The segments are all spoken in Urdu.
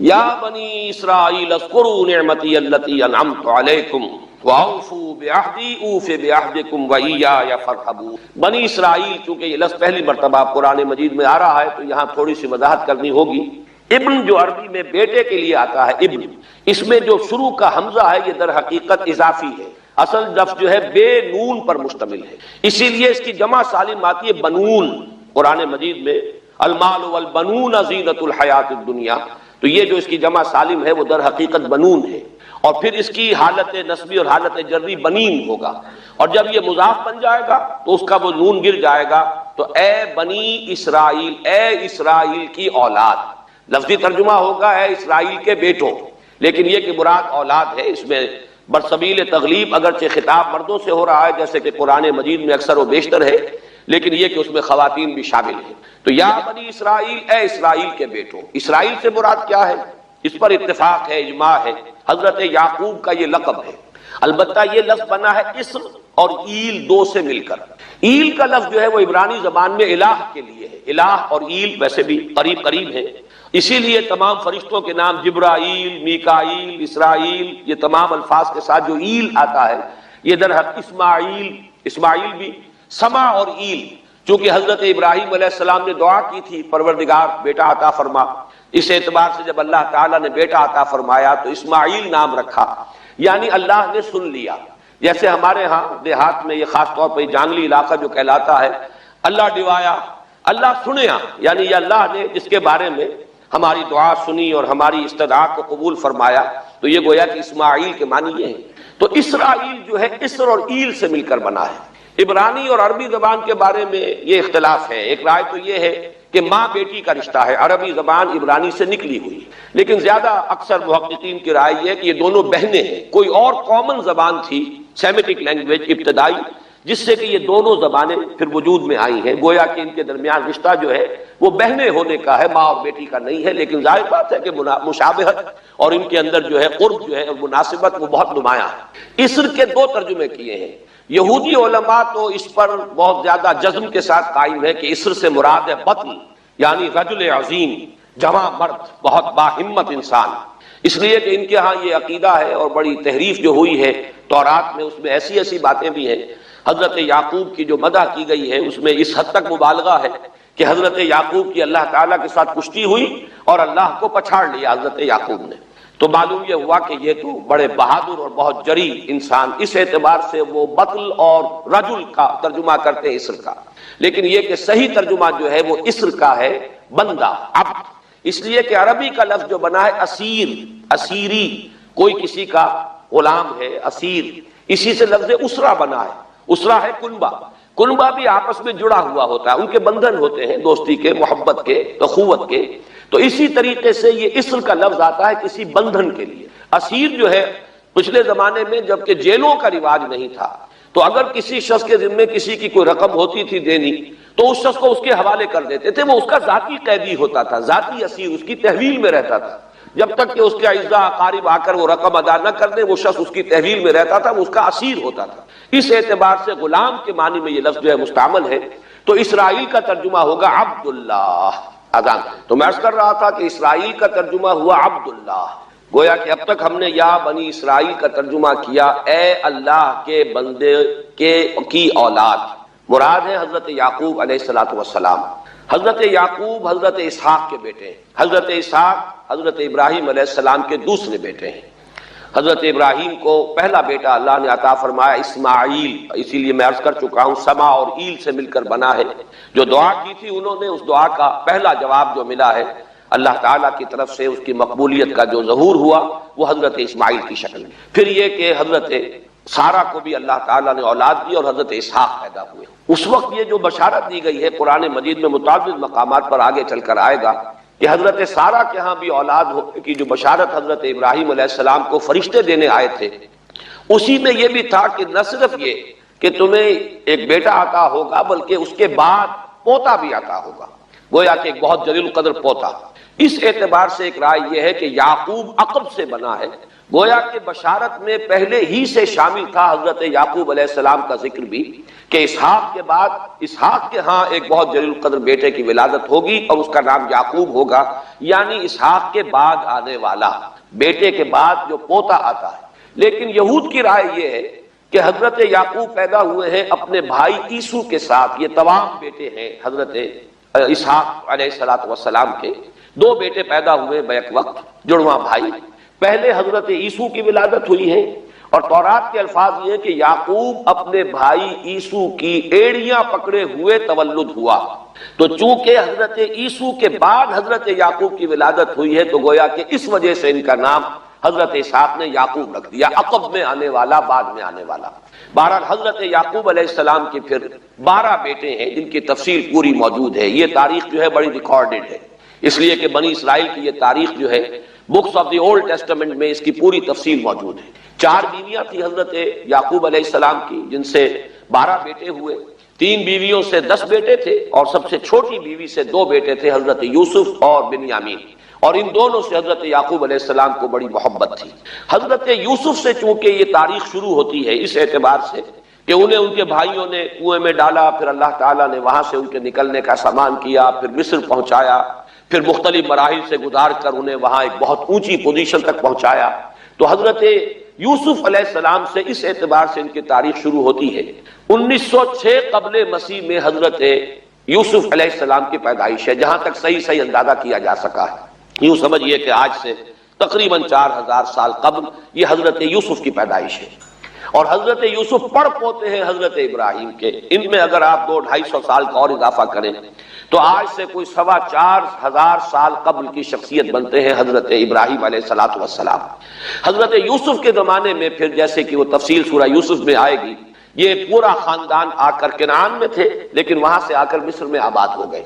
یا بنی اسرائیل اذکروا نعمتی التی انعمت علیکم وَأَوْفُوا بِعَهْدِي أُوفِ بِعَهْدِكُمْ وَإِيَّايَ فَارْهَبُونِ۔ بنی اسرائیل، چونکہ یہ لفظ پہلی مرتبہ قرآن مجید میں آ رہا ہے تو یہاں تھوڑی سی وضاحت کرنی ہوگی۔ ابن جو عربی میں بیٹے کے لیے آتا ہے ابن، اس میں جو شروع کا حمزہ ہے یہ در حقیقت اضافی ہے، اصل لفظ جو ہے بے نون پر مشتمل ہے، اسی لیے اس کی جمع سالم آتی ہے بنون۔ قرآن مجید میں المال والبنون زینۃ الحیات الدنیا، تو یہ جو اس کی جمع سالم ہے وہ در حقیقت بنون ہے، اور پھر اس کی حالت نسبی اور حالت جری بنین ہوگا، اور جب یہ مضاف بن جائے گا تو اس کا وہ نون گر جائے گا، تو اے بنی اسرائیل، اے اسرائیل کی اولاد۔ لفظی ترجمہ ہوگا اے اسرائیل کے بیٹوں، لیکن یہ کہ مراد اولاد ہے، اس میں برسبیل تغلیب اگرچہ خطاب مردوں سے ہو رہا ہے جیسے کہ قرآن مجید میں اکثر و بیشتر ہے، لیکن یہ کہ اس میں خواتین بھی شامل ہیں۔ تو یا بنی اسرائیل، اے اسرائیل کے بیٹوں، اسرائیل سے مراد کیا ہے؟ اس پر اتفاق ہے، اجماع ہے، حضرت یعقوب کا یہ لقب ہے۔ البتہ یہ لفظ بنا ہے اسر اور ایل دو سے مل کر۔ ایل کا لفظ جو ہے وہ عبرانی زبان میں الہ کے لیے ہے، الہ اور ایل ویسے بھی قریب قریب ہیں، اسی لیے تمام فرشتوں کے نام جبرائیل، میکائیل، اسرائیل، یہ تمام الفاظ کے ساتھ جو ایل آتا ہے یہ در حقیقت اسماعیل بھی سما اور ایل، چونکہ حضرت ابراہیم علیہ السلام نے دعا کی تھی پروردگار بیٹا عطا فرما، اس اعتبار سے جب اللہ تعالیٰ نے بیٹا عطا فرمایا تو اسماعیل نام رکھا، یعنی اللہ نے سن لیا۔ جیسے ہمارے ہاں دیہات میں یہ خاص طور پر جانگلی علاقہ جو کہلاتا ہے، اللہ ڈوایا، اللہ سنیا، یعنی یہ اللہ نے جس کے بارے میں ہماری دعا سنی اور ہماری استدعا کو قبول فرمایا، تو یہ گویا کہ اسماعیل کے معنی یہ ہیں۔ تو اسرائیل جو ہے اسر اور ایل سے مل کر بنا ہے۔ عبرانی اور عربی زبان کے بارے میں یہ اختلاف ہے، ایک رائے تو یہ ہے کہ ماں بیٹی کا رشتہ ہے، عربی زبان عبرانی سے نکلی ہوئی، لیکن زیادہ اکثر محققین کی رائے یہ ہے کہ یہ دونوں بہنیں ہیں، کوئی اور کامن زبان تھی سیمیٹک لینگویج ابتدائی جس سے کہ یہ دونوں زبانیں پھر وجود میں آئی ہیں، گویا کہ ان کے درمیان رشتہ جو ہے وہ بہنیں ہونے کا ہے، ماں اور بیٹی کا نہیں ہے، لیکن ظاہر بات ہے کہ مشابہت اور ان کے اندر جو ہے قرب جو ہے اور مناسبت وہ بہت نمایاں ہے۔ اسر کے دو ترجمے کیے ہیں، یہودی علماء تو اس پر بہت زیادہ جزم کے ساتھ قائم ہے کہ اسر سے مراد ہے بطن، یعنی رجل عظیم، جواں مرد، بہت باہمت انسان، اس لیے کہ ان کے ہاں یہ عقیدہ ہے اور بڑی تحریف جو ہوئی ہے تورات میں، اس میں ایسی ایسی باتیں بھی ہیں۔ حضرت یعقوب کی جو مدح کی گئی ہے اس میں اس حد تک مبالغہ ہے کہ حضرت یعقوب کی اللہ تعالیٰ کے ساتھ کشتی ہوئی اور اللہ کو پچھاڑ لیا حضرت یعقوب نے، تو معلوم یہ ہوا کہ یہ تو بڑے بہادر اور بہت جری انسان، اس اعتبار سے وہ بطل اور رجل کا ترجمہ کرتے ہیں اسر کا، لیکن یہ کہ صحیح ترجمہ جو ہے وہ اسر کا ہے بندہ، عبد، اس لیے کہ عربی کا لفظ جو بنا ہے اسیر، اسیری، کوئی کسی کا غلام ہے، اسیر، اسی سے لفظ اسرہ بنا ہے، اسرہ ہے کنبہ، کنبہ بھی آپس میں جڑا ہوا ہوتا ہے، ان کے بندھن ہوتے ہیں دوستی کے، محبت کے، اخوت کے، تو اسی طریقے سے یہ اسر کا لفظ آتا ہے کسی بندھن کے لیے۔ اسیر جو ہے پچھلے زمانے میں جبکہ جیلوں کا رواج نہیں تھا تو اگر کسی شخص کے ذمے کسی کی کوئی رقم ہوتی تھی دینی تو اس شخص کو اس کے حوالے کر دیتے تھے، وہ اس کا ذاتی قیدی ہوتا تھا، ذاتی اسیر، اس کی تحویل میں رہتا تھا، جب تک کہ اس کے اعزاء اقارب آ کر وہ رقم ادا نہ کر دیں وہ شخص اس کی تحویل میں رہتا تھا، وہ اس کا اسیر ہوتا تھا۔ اس اعتبار سے غلام کے معنی میں یہ لفظ جو ہے مستعمل ہے، تو اسرائیل کا ترجمہ ہوگا عبداللہ۔ اذان تو میں عرض کر رہا تھا کہ اسرائیل کا ترجمہ ہوا عبداللہ، گویا کہ اب تک ہم نے یا بنی اسرائیل کا ترجمہ کیا اے اللہ کے بندے کی اولاد، مراد ہے حضرت یعقوب علیہ الصلوۃ والسلام۔ حضرت یعقوب حضرت اسحاق کے بیٹے ہیں، حضرت اسحاق حضرت ابراہیم علیہ السلام کے دوسرے بیٹے ہیں۔ حضرت ابراہیم کو پہلا بیٹا اللہ نے عطا فرمایا اسماعیل، اسی لیے میں عرض کر چکا ہوں سما اور ایل سے مل کر بنا ہے، جو دعا کی تھی انہوں نے اس دعا کا پہلا جواب جو ملا ہے اللہ تعالیٰ کی طرف سے، اس کی مقبولیت کا جو ظہور ہوا وہ حضرت اسماعیل کی شکل میں۔ پھر یہ کہ حضرت سارہ کو بھی اللہ تعالیٰ نے اولاد دی اور حضرت اسحاق پیدا ہوئے۔ اس وقت یہ جو بشارت دی گئی ہے قرآن مجید میں متعدد مقامات پر آگے چل کر آئے گا کہ حضرت سارہ کے ہاں بھی اولاد ہونے کی جو بشارت حضرت ابراہیم علیہ السلام کو فرشتے دینے آئے تھے، اسی میں یہ بھی تھا کہ نہ صرف یہ کہ تمہیں ایک بیٹا عطا ہوگا بلکہ اس کے بعد پوتا بھی عطا ہوگا، گویا کہ ایک بہت جلیل القدر پوتا۔ اس اعتبار سے ایک رائے یہ ہے کہ یعقوب عقب سے بنا ہے، گویا کہ بشارت میں پہلے ہی سے شامل تھا حضرت یعقوب علیہ السلام کا ذکر بھی، کہ اسحاق کے بعد اسحاق کے ہاں ایک بہت جلیل القدر بیٹے کی ولادت ہوگی اور اس کا نام یعقوب ہوگا، یعنی اسحاق کے بعد آنے والا، بیٹے کے بعد جو پوتا آتا ہے۔ لیکن یہود کی رائے یہ ہے کہ حضرت یعقوب پیدا ہوئے ہیں اپنے بھائی عیسو کے ساتھ، یہ تمام بیٹے ہیں حضرت اسحاق علیہ السلام کے، دو بیٹے پیدا ہوئے بیک وقت، جڑواں بھائی۔ پہلے حضرت عیسو کی ولادت ہوئی ہے، اور تورات کے الفاظ یہ کہ یعقوب اپنے بھائی عیسو کی ایڑیاں پکڑے ہوئے تولد ہوا، تو چونکہ حضرت عیسو کے بعد حضرت یعقوب کی ولادت ہوئی ہے تو گویا کہ اس وجہ سے ان کا نام حضرت اسحاق نے یعقوب رکھ دیا، عقب میں آنے والا، بعد میں آنے والا۔ بہرحال حضرت یعقوب علیہ السلام کے پھر 12 بیٹے ہیں جن کی تفصیل پوری موجود ہے، یہ تاریخ جو ہے بڑی ریکارڈڈ ہے، اس لیے کہ بنی اسرائیل کی یہ تاریخ جو ہے books of the old testament میں اس کی پوری تفصیل موجود ہے۔ 4 بیویاں تھی حضرت یعقوب علیہ السلام کی، جن سے 12 بیٹے ہوئے، 3 بیویوں سے 10 بیٹے تھے، اور سب سے چھوٹی بیوی سے 2 بیٹے تھے، حضرت یوسف اور بنیامین، اور ان دونوں سے حضرت یعقوب علیہ السلام کو بڑی محبت تھی۔ حضرت یوسف سے چونکہ یہ تاریخ شروع ہوتی ہے اس اعتبار سے کہ انہیں ان کے بھائیوں نے کنویں میں ڈالا، پھر اللہ تعالیٰ نے وہاں سے ان کے نکلنے کا سامان کیا، پھر مصر پہنچایا، پھر مختلف مراحل سے گزار کر انہیں وہاں ایک بہت اونچی پوزیشن تک پہنچایا، تو حضرت یوسف علیہ السلام سے اس اعتبار سے ان کی تاریخ شروع ہوتی ہے۔ 1906 قبل مسیح میں حضرت یوسف علیہ السلام کی پیدائش ہے، جہاں تک صحیح اندازہ کیا جا سکا ہے۔ یوں سمجھئے کہ آج سے تقریباً 4000 سال قبل یہ حضرت یوسف کی پیدائش ہے، اور حضرت یوسف پڑ پوتے ہیں حضرت ابراہیم کے۔ ان میں اگر آپ 200-250 سال کا اور اضافہ کریں تو آج سے کوئی 4,2500 سال قبل کی شخصیت بنتے ہیں حضرت ابراہیم علیہ السلام۔ حضرت یوسف کے زمانے میں پھر جیسے کہ وہ تفصیل سورہ یوسف میں آئے گی، یہ پورا خاندان آ کر کنعان میں تھے، لیکن وہاں سے آ کر مصر میں آباد ہو گئے۔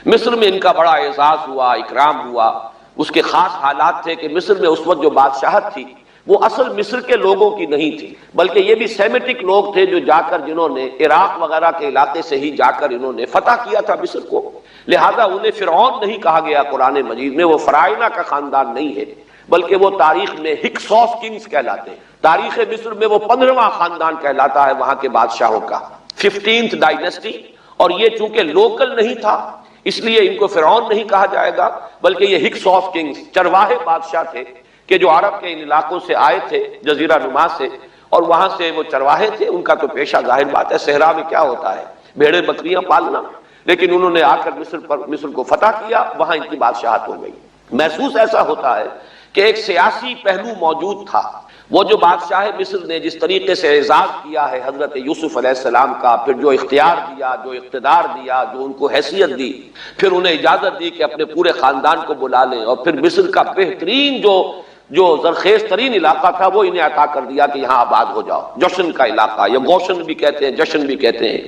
مصر میں ان کا بڑا اعزاز ہوا، اکرام ہوا۔ اس کے خاص حالات تھے کہ مصر میں اس وقت جو بادشاہت تھی وہ اصل مصر کے لوگوں کی نہیں تھی، بلکہ یہ بھی سیمیٹک لوگ تھے جو جا کر جنہوں نے عراق وغیرہ کے علاقے سے ہی جا کر انہوں نے فتح کیا تھا مصر کو، لہذا انہیں فرعون نہیں کہا گیا قرآن مجید میں، وہ فرعونہ کا خاندان نہیں ہے، بلکہ وہ تاریخ میں ہکسوس کنگز کہلاتے ہیں۔ تاریخ مصر میں وہ 15واں خاندان کہلاتا ہے وہاں کے بادشاہوں کا، 15th ڈائنیسٹی، اور یہ چونکہ لوکل نہیں تھا اس لیے ان کو فرعون نہیں کہا جائے گا، بلکہ یہ ہکسوس کنگز چرواہے بادشاہ تھے کہ جو عرب کے ان علاقوں سے آئے تھے جزیرہ نما سے، اور وہاں سے وہ چرواہے تھے، ان کا تو پیشہ ظاہر بات ہے صحرا میں کیا ہوتا ہے، بھیڑیں بکریاں پالنا، لیکن انہوں نے آ کر مصر کو فتح کیا، وہاں ان کی بادشاہت ہو گئی۔ محسوس ایسا ہوتا ہے کہ ایک سیاسی پہلو موجود تھا، وہ جو بادشاہ مصر نے جس طریقے سے اعزاز کیا ہے حضرت یوسف علیہ السلام کا، پھر جو اختیار دیا، جو اقتدار دیا، جو ان کو حیثیت دی، پھر انہیں اجازت دی کہ اپنے پورے خاندان کو بلا لیں، اور پھر مصر کا بہترین جو زرخیز ترین علاقہ تھا وہ انہیں عطا کر دیا کہ یہاں آباد ہو جاؤ، جشن کا علاقہ، یا گوشن بھی کہتے ہیں، جشن بھی کہتے ہیں۔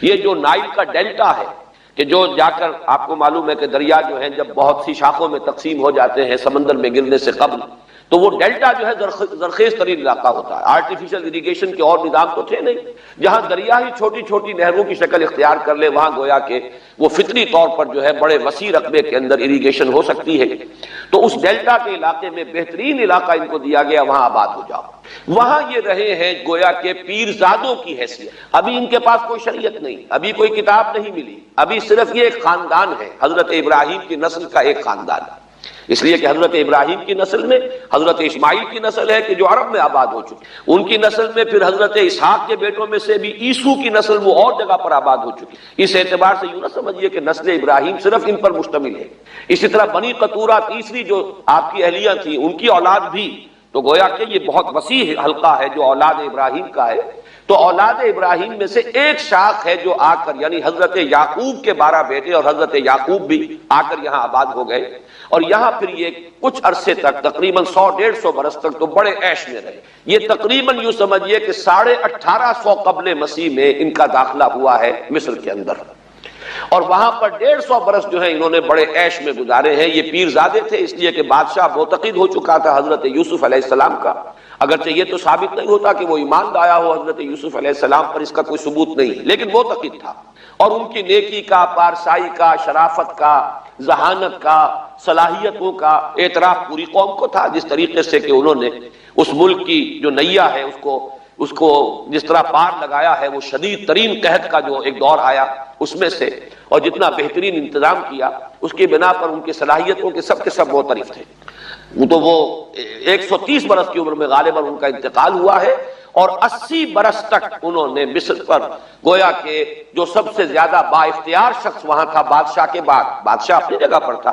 یہ جو نائل کا ڈیلٹا ہے کہ جو جا کر آپ کو معلوم ہے کہ دریا جو ہیں جب بہت سی شاخوں میں تقسیم ہو جاتے ہیں سمندر میں گرنے سے قبل، تو وہ ڈیلٹا جو ہے زرخیز ترین علاقہ ہوتا ہے۔ آرٹیفیشل اریگیشن کے اور نظام تو تھے نہیں، جہاں دریا ہی چھوٹی چھوٹی نہروں کی شکل اختیار کر لے وہاں گویا کہ وہ فطری طور پر جو ہے بڑے وسیع رقبے کے اندر اریگیشن ہو سکتی ہے، تو اس ڈیلٹا کے علاقے میں بہترین علاقہ ان کو دیا گیا، وہاں آباد ہو جاؤ۔ وہاں یہ رہے ہیں گویا کہ پیرزادوں کی حیثیت، ابھی ان کے پاس کوئی شریعت نہیں، ابھی کوئی کتاب نہیں ملی، ابھی صرف یہ ایک خاندان ہے، حضرت ابراہیم کی نسل کا ایک خاندان ہے، اس لیے کہ حضرت ابراہیم کی نسل میں حضرت اسماعیل کی نسل ہے کہ جو عرب میں آباد ہو چکی، ان کی نسل میں پھر حضرت اسحاق کے بیٹوں میں سے بھی عیسو کی نسل وہ اور جگہ پر آباد ہو چکی۔ اس اعتبار سے یوں نہ سمجھیے کہ نسل ابراہیم صرف ان پر مشتمل ہے، اسی طرح بنی قطورہ تیسری جو آپ کی اہلیہ تھی ان کی اولاد بھی، تو گویا کہ یہ بہت وسیع حلقہ ہے جو اولاد ابراہیم کا ہے۔ تو اولاد ابراہیم میں سے ایک شاخ ہے جو آ کر، یعنی حضرت یعقوب کے 12 بیٹے اور حضرت یعقوب بھی آ کر یہاں آباد ہو گئے، اور یہاں پھر یہ کچھ عرصے تک تقریباً 100-150 برس تک تو بڑے عیش میں رہے۔ یہ تقریباً یوں سمجھیے کہ 1850 قبل مسیح میں ان کا داخلہ ہوا ہے مصر کے اندر، اور وہاں پر 150 برس جو ہیں انہوں نے بڑے عیش میں گزارے ہیں۔ یہ پیرزادے تھے اس لیے کہ بادشاہ معتقد ہو چکا تھا حضرت یوسف علیہ السلام کا، اگرچہ یہ تو ثابت نہیں ہوتا کہ وہ ایمان لایا ہو حضرت یوسف علیہ السلام پر، اس کا کوئی ثبوت نہیں، لیکن معتقد تھا، اور ان کی نیکی کا، پارسائی کا، شرافت کا، ذہانت کا، صلاحیتوں کا اعتراف پوری قوم کو تھا، جس طریقے سے کہ انہوں نے اس ملک کی جو نیا ہے اس کو جس طرح پار لگایا ہے، وہ شدید ترین قحط کا جو ایک دور آیا اس میں سے، اور جتنا بہترین انتظام کیا اس کی بنا پر ان کی صلاحیتوں کے سب معترف تھے۔ تو وہ 130 برس کی عمر میں غالباً ان کا انتقال ہوا ہے، اور 80 برس تک انہوں نے مصر پر گویا کہ جو سب سے زیادہ با اختیار شخص وہاں تھا بادشاہ کے بعد، بادشاہ اپنی جگہ پر تھا،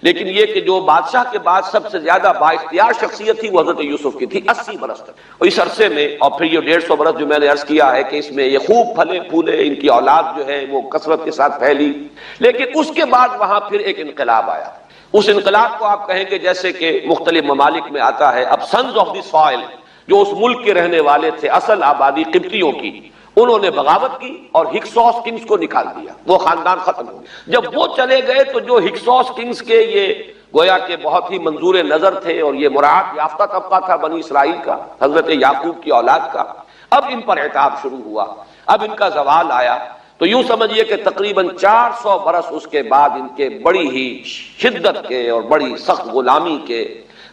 لیکن یہ کہ جو بادشاہ کے بعد سب سے زیادہ با اختیار شخصیت تھی وہ حضرت یوسف کی تھی 80 برس تک۔ اور اس عرصے میں، اور پھر یہ 150 برس جو میں نے عرض کیا ہے کہ اس میں یہ خوب پھلے پھولے، ان کی اولاد جو ہے وہ کثرت کے ساتھ پھیلی، لیکن اس کے بعد وہاں پھر ایک انقلاب آیا۔ اس انقلاب کو آپ کہیں گے جیسے کہ مختلف ممالک میں آتا ہے، اب سنز آف دی سوائل جو اس ملک کے رہنے والے تھے، اصل آبادی قبطیوں کی، انہوں نے بغاوت کی اور ہکسوس کنگز کو نکال دیا، وہ خاندان ختم ہو گیا۔ جب وہ چلے گئے تو جو ہکسوس کنگز کے یہ گویا کہ بہت ہی منظور نظر تھے اور یہ مراعات یافتہ طبقہ تھا بنی اسرائیل کا، حضرت یعقوب کی اولاد کا، اب ان پر عتاب شروع ہوا، اب ان کا زوال آیا۔ تو یوں سمجھیے کہ تقریباً 400 برس اس کے بعد ان کے بڑی ہی شدت کے اور بڑی سخت غلامی کے،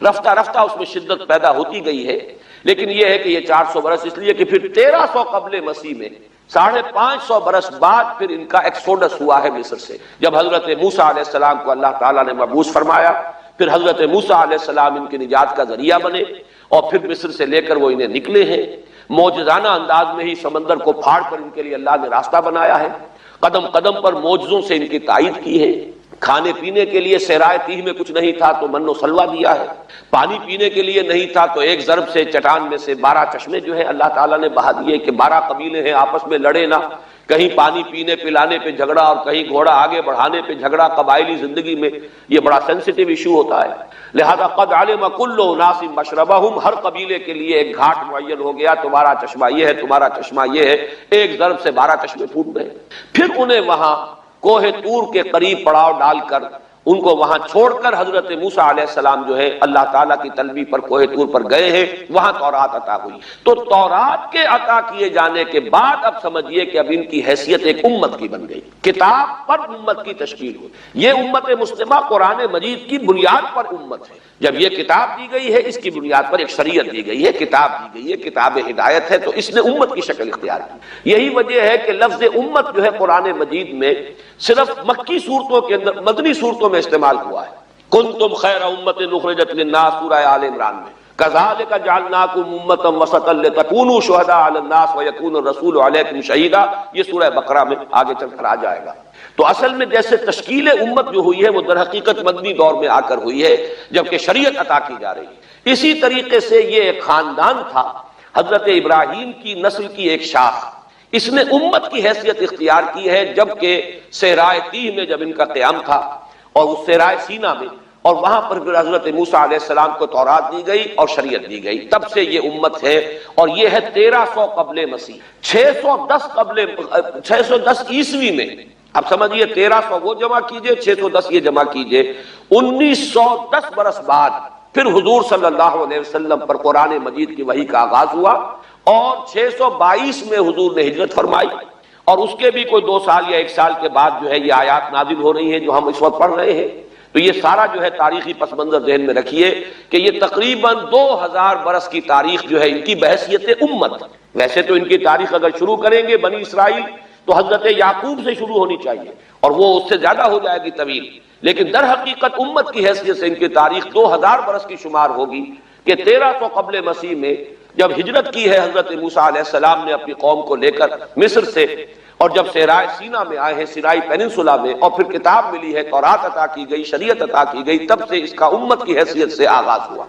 رفتہ رفتہ اس میں شدت پیدا ہوتی گئی ہے، لیکن یہ ہے کہ یہ 400 برس اس لیے کہ پھر 1300 قبل مسیح میں 550 برس بعد پھر ان کا ایکسوڈس ہوا ہے مصر سے، جب حضرت موسیٰ علیہ السلام کو اللہ تعالیٰ نے مبعوث فرمایا، پھر حضرت موسیٰ علیہ السلام ان کی نجات کا ذریعہ بنے، اور پھر مصر سے لے کر وہ انہیں نکلے ہیں، معجزانہ انداز میں ہی سمندر کو پھاڑ کر ان کے لیے اللہ نے راستہ بنایا ہے، قدم قدم پر معجزوں سے ان کی تائید کی ہے، کھانے پینے کے لیے صحرائے تیہ میں کچھ نہیں تھا تو من و سلوہ دیا ہے، پانی پینے کے لیے نہیں تھا تو ایک ضرب سے چٹان میں سے 12 چشمے جو ہے اللہ تعالیٰ نے بہا دیے کہ 12 قبیلے ہیں آپس میں لڑے نہ، کہیں پانی پینے پلانے پہ جھگڑا اور کہیں گھوڑا آگے بڑھانے پہ جھگڑا، قبائلی زندگی میں یہ بڑا سینسیٹیو ایشو ہوتا ہے، لہذا قد علم کل اناس مشربہم، ہر قبیلے کے لیے ایک گھاٹ معین ہو گیا، تمہارا چشمہ یہ ہے، تمہارا چشمہ یہ ہے، ایک ضرب سے 12 چشمے پھوٹ گئے۔ پھر انہیں وہاں کوہ طور کے قریب پڑاؤ ڈال کر ان کو وہاں چھوڑ کر حضرت موسیٰ علیہ السلام جو ہے اللہ تعالیٰ کی طلبی پر کوہ طور پر گئے ہیں، وہاں تورات عطا ہوئی۔ تو تورات کے عطا کیے جانے کے بعد اب سمجھیے کہ اب ان کی حیثیت ایک امت کی بن گئی، کتاب پر امت کی تشکیل ہوئی۔ یہ امت مسلمہ قرآن مجید کی بنیاد پر امت ہے، جب یہ کتاب دی گئی ہے اس کی بنیاد پر ایک شریعت دی گئی ہے، کتاب دی گئی ہے، کتاب ہدایت ہے، تو اس نے امت کی شکل اختیار کی۔ یہی وجہ ہے کہ لفظ امت جو ہے قرآن مجید میں صرف مکی صورتوں کے اندر، مدنی صورتوں میں استعمال ہوا ہے۔ کنتم خیر امت اخرجت للناس سورہ آل عمران میں، کذالک جعلناکم امۃ وسطا لتکونوا شہداء علی الناس ویکون الرسول علیکم شہیدا، یہ سورہ بقرہ میں آگے چل کر آ جائے گا۔ تو اصل میں جیسے تشکیل امت جو ہوئی ہے وہ در حقیقت مدنی دور میں آ کر ہوئی ہے جبکہ شریعت عطا کی جا رہی ہے۔ اسی طریقے سے یہ ایک خاندان تھا، حضرت ابراہیم کی نسل کی ایک شاخ، اس نے امت کی حیثیت اختیار کی ہے جبکہ صحرائے تیہ میں جب ان کا قیام تھا اور اس صحرائے سینا میں، اور وہاں پر پھر حضرت موسیٰ علیہ السلام کو تورات دی گئی اور شریعت دی گئی، تب سے یہ امت ہے، اور یہ ہے 1300 قبل مسیح، 610 عیسوی میں۔ اب سمجھیے 1300 وہ جمع کیجئے، 610 یہ جمع کیجئے، 1910 برس بعد پھر حضور صلی اللہ علیہ وسلم پر قرآن مجید کی وحی کا آغاز ہوا، اور 622 میں حضور نے ہجرت فرمائی، اور اس کے بھی کوئی 2 سال یا 1 سال کے بعد جو ہے یہ آیات نازل ہو رہی ہیں جو ہم اس وقت پڑھ رہے ہیں۔ تو یہ سارا جو ہے تاریخی پس منظر ذہن میں رکھیے کہ یہ تقریباً 2000 برس کی تاریخ جو ہے ان کی بحیثیت امت۔ ویسے تو ان کی تاریخ اگر شروع کریں گے بنی اسرائیل تو حضرت یعقوب سے شروع ہونی چاہیے، اور وہ اس سے زیادہ ہو جائے گی طویل، لیکن در حقیقت امت کی حیثیت سے ان کی تاریخ 2000 برس کی شمار ہوگی کہ 1300 قبل مسیح میں جب ہجرت کی ہے حضرت موسیٰ علیہ السلام نے اپنی قوم کو لے کر مصر سے، اور جب صحرائے سینا میں آئے ہیں، سینائی پیننسولا میں، اور پھر کتاب ملی ہے، تورات عطا کی گئی، شریعت عطا کی گئی، تب سے اس کا امت کی حیثیت سے آغاز ہوا۔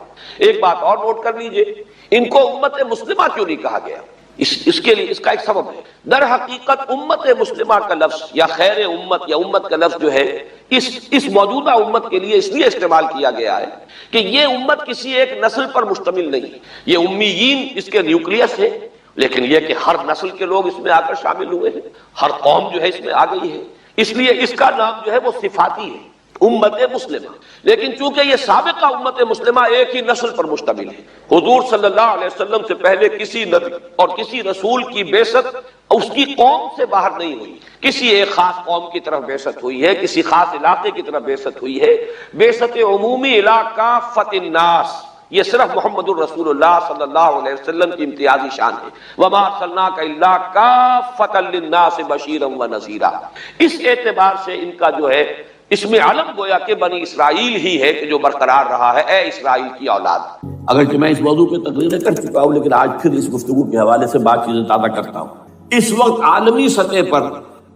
ایک بات اور نوٹ کر لیجئے، ان کو امت مسلمہ کیوں نہیں کہا گیا؟ اس کے لیے اس کا ایک سبب ہے۔ در حقیقت امت مسلمہ کا لفظ یا خیر امت یا امت کا لفظ جو ہے اس موجودہ امت کے لیے اس لیے استعمال کیا گیا ہے کہ یہ امت کسی ایک نسل پر مشتمل نہیں، یہ امیین اس کے نیوکلیس ہے، لیکن یہ کہ ہر نسل کے لوگ اس میں آ کر شامل ہوئے ہیں، ہر قوم جو ہے اس میں آ گئی ہے، اس لیے اس کا نام جو ہے وہ صفاتی ہے۔ امت مسلمہ، لیکن چونکہ یہ سابقہ امت مسلمہ ایک ہی نسل پر مشتمل ہے، حضور صلی اللہ علیہ وسلم سے پہلے کسی نبی اور کسی رسول کی بعثت اس کی قوم سے باہر نہیں ہوئی، کسی ایک خاص قوم کی طرف بعثت ہوئی ہے، کسی خاص علاقے کی طرف بعثت ہوئی ہے۔ بعثت عمومی الی کافۃ الناس، یہ صرف محمد الرسول اللہ صلی اللہ علیہ وسلم کی امتیازی شان ہے۔ وما ارسلناک الا کافۃ للناس بشیرا ونذیرا۔ اس اعتبار سے ان کا جو ہے اس میں علم گویا کہ بنی اسرائیل ہی ہے کہ جو برقرار رہا ہے، اے اسرائیل کی اولاد۔ اگرچہ میں اس موضوع پہ تقریریں کر چکا ہوں، لیکن آج پھر اس گفتگو کے حوالے سے بات چیزیں تازہ کرتا ہوں۔ اس وقت عالمی سطح پر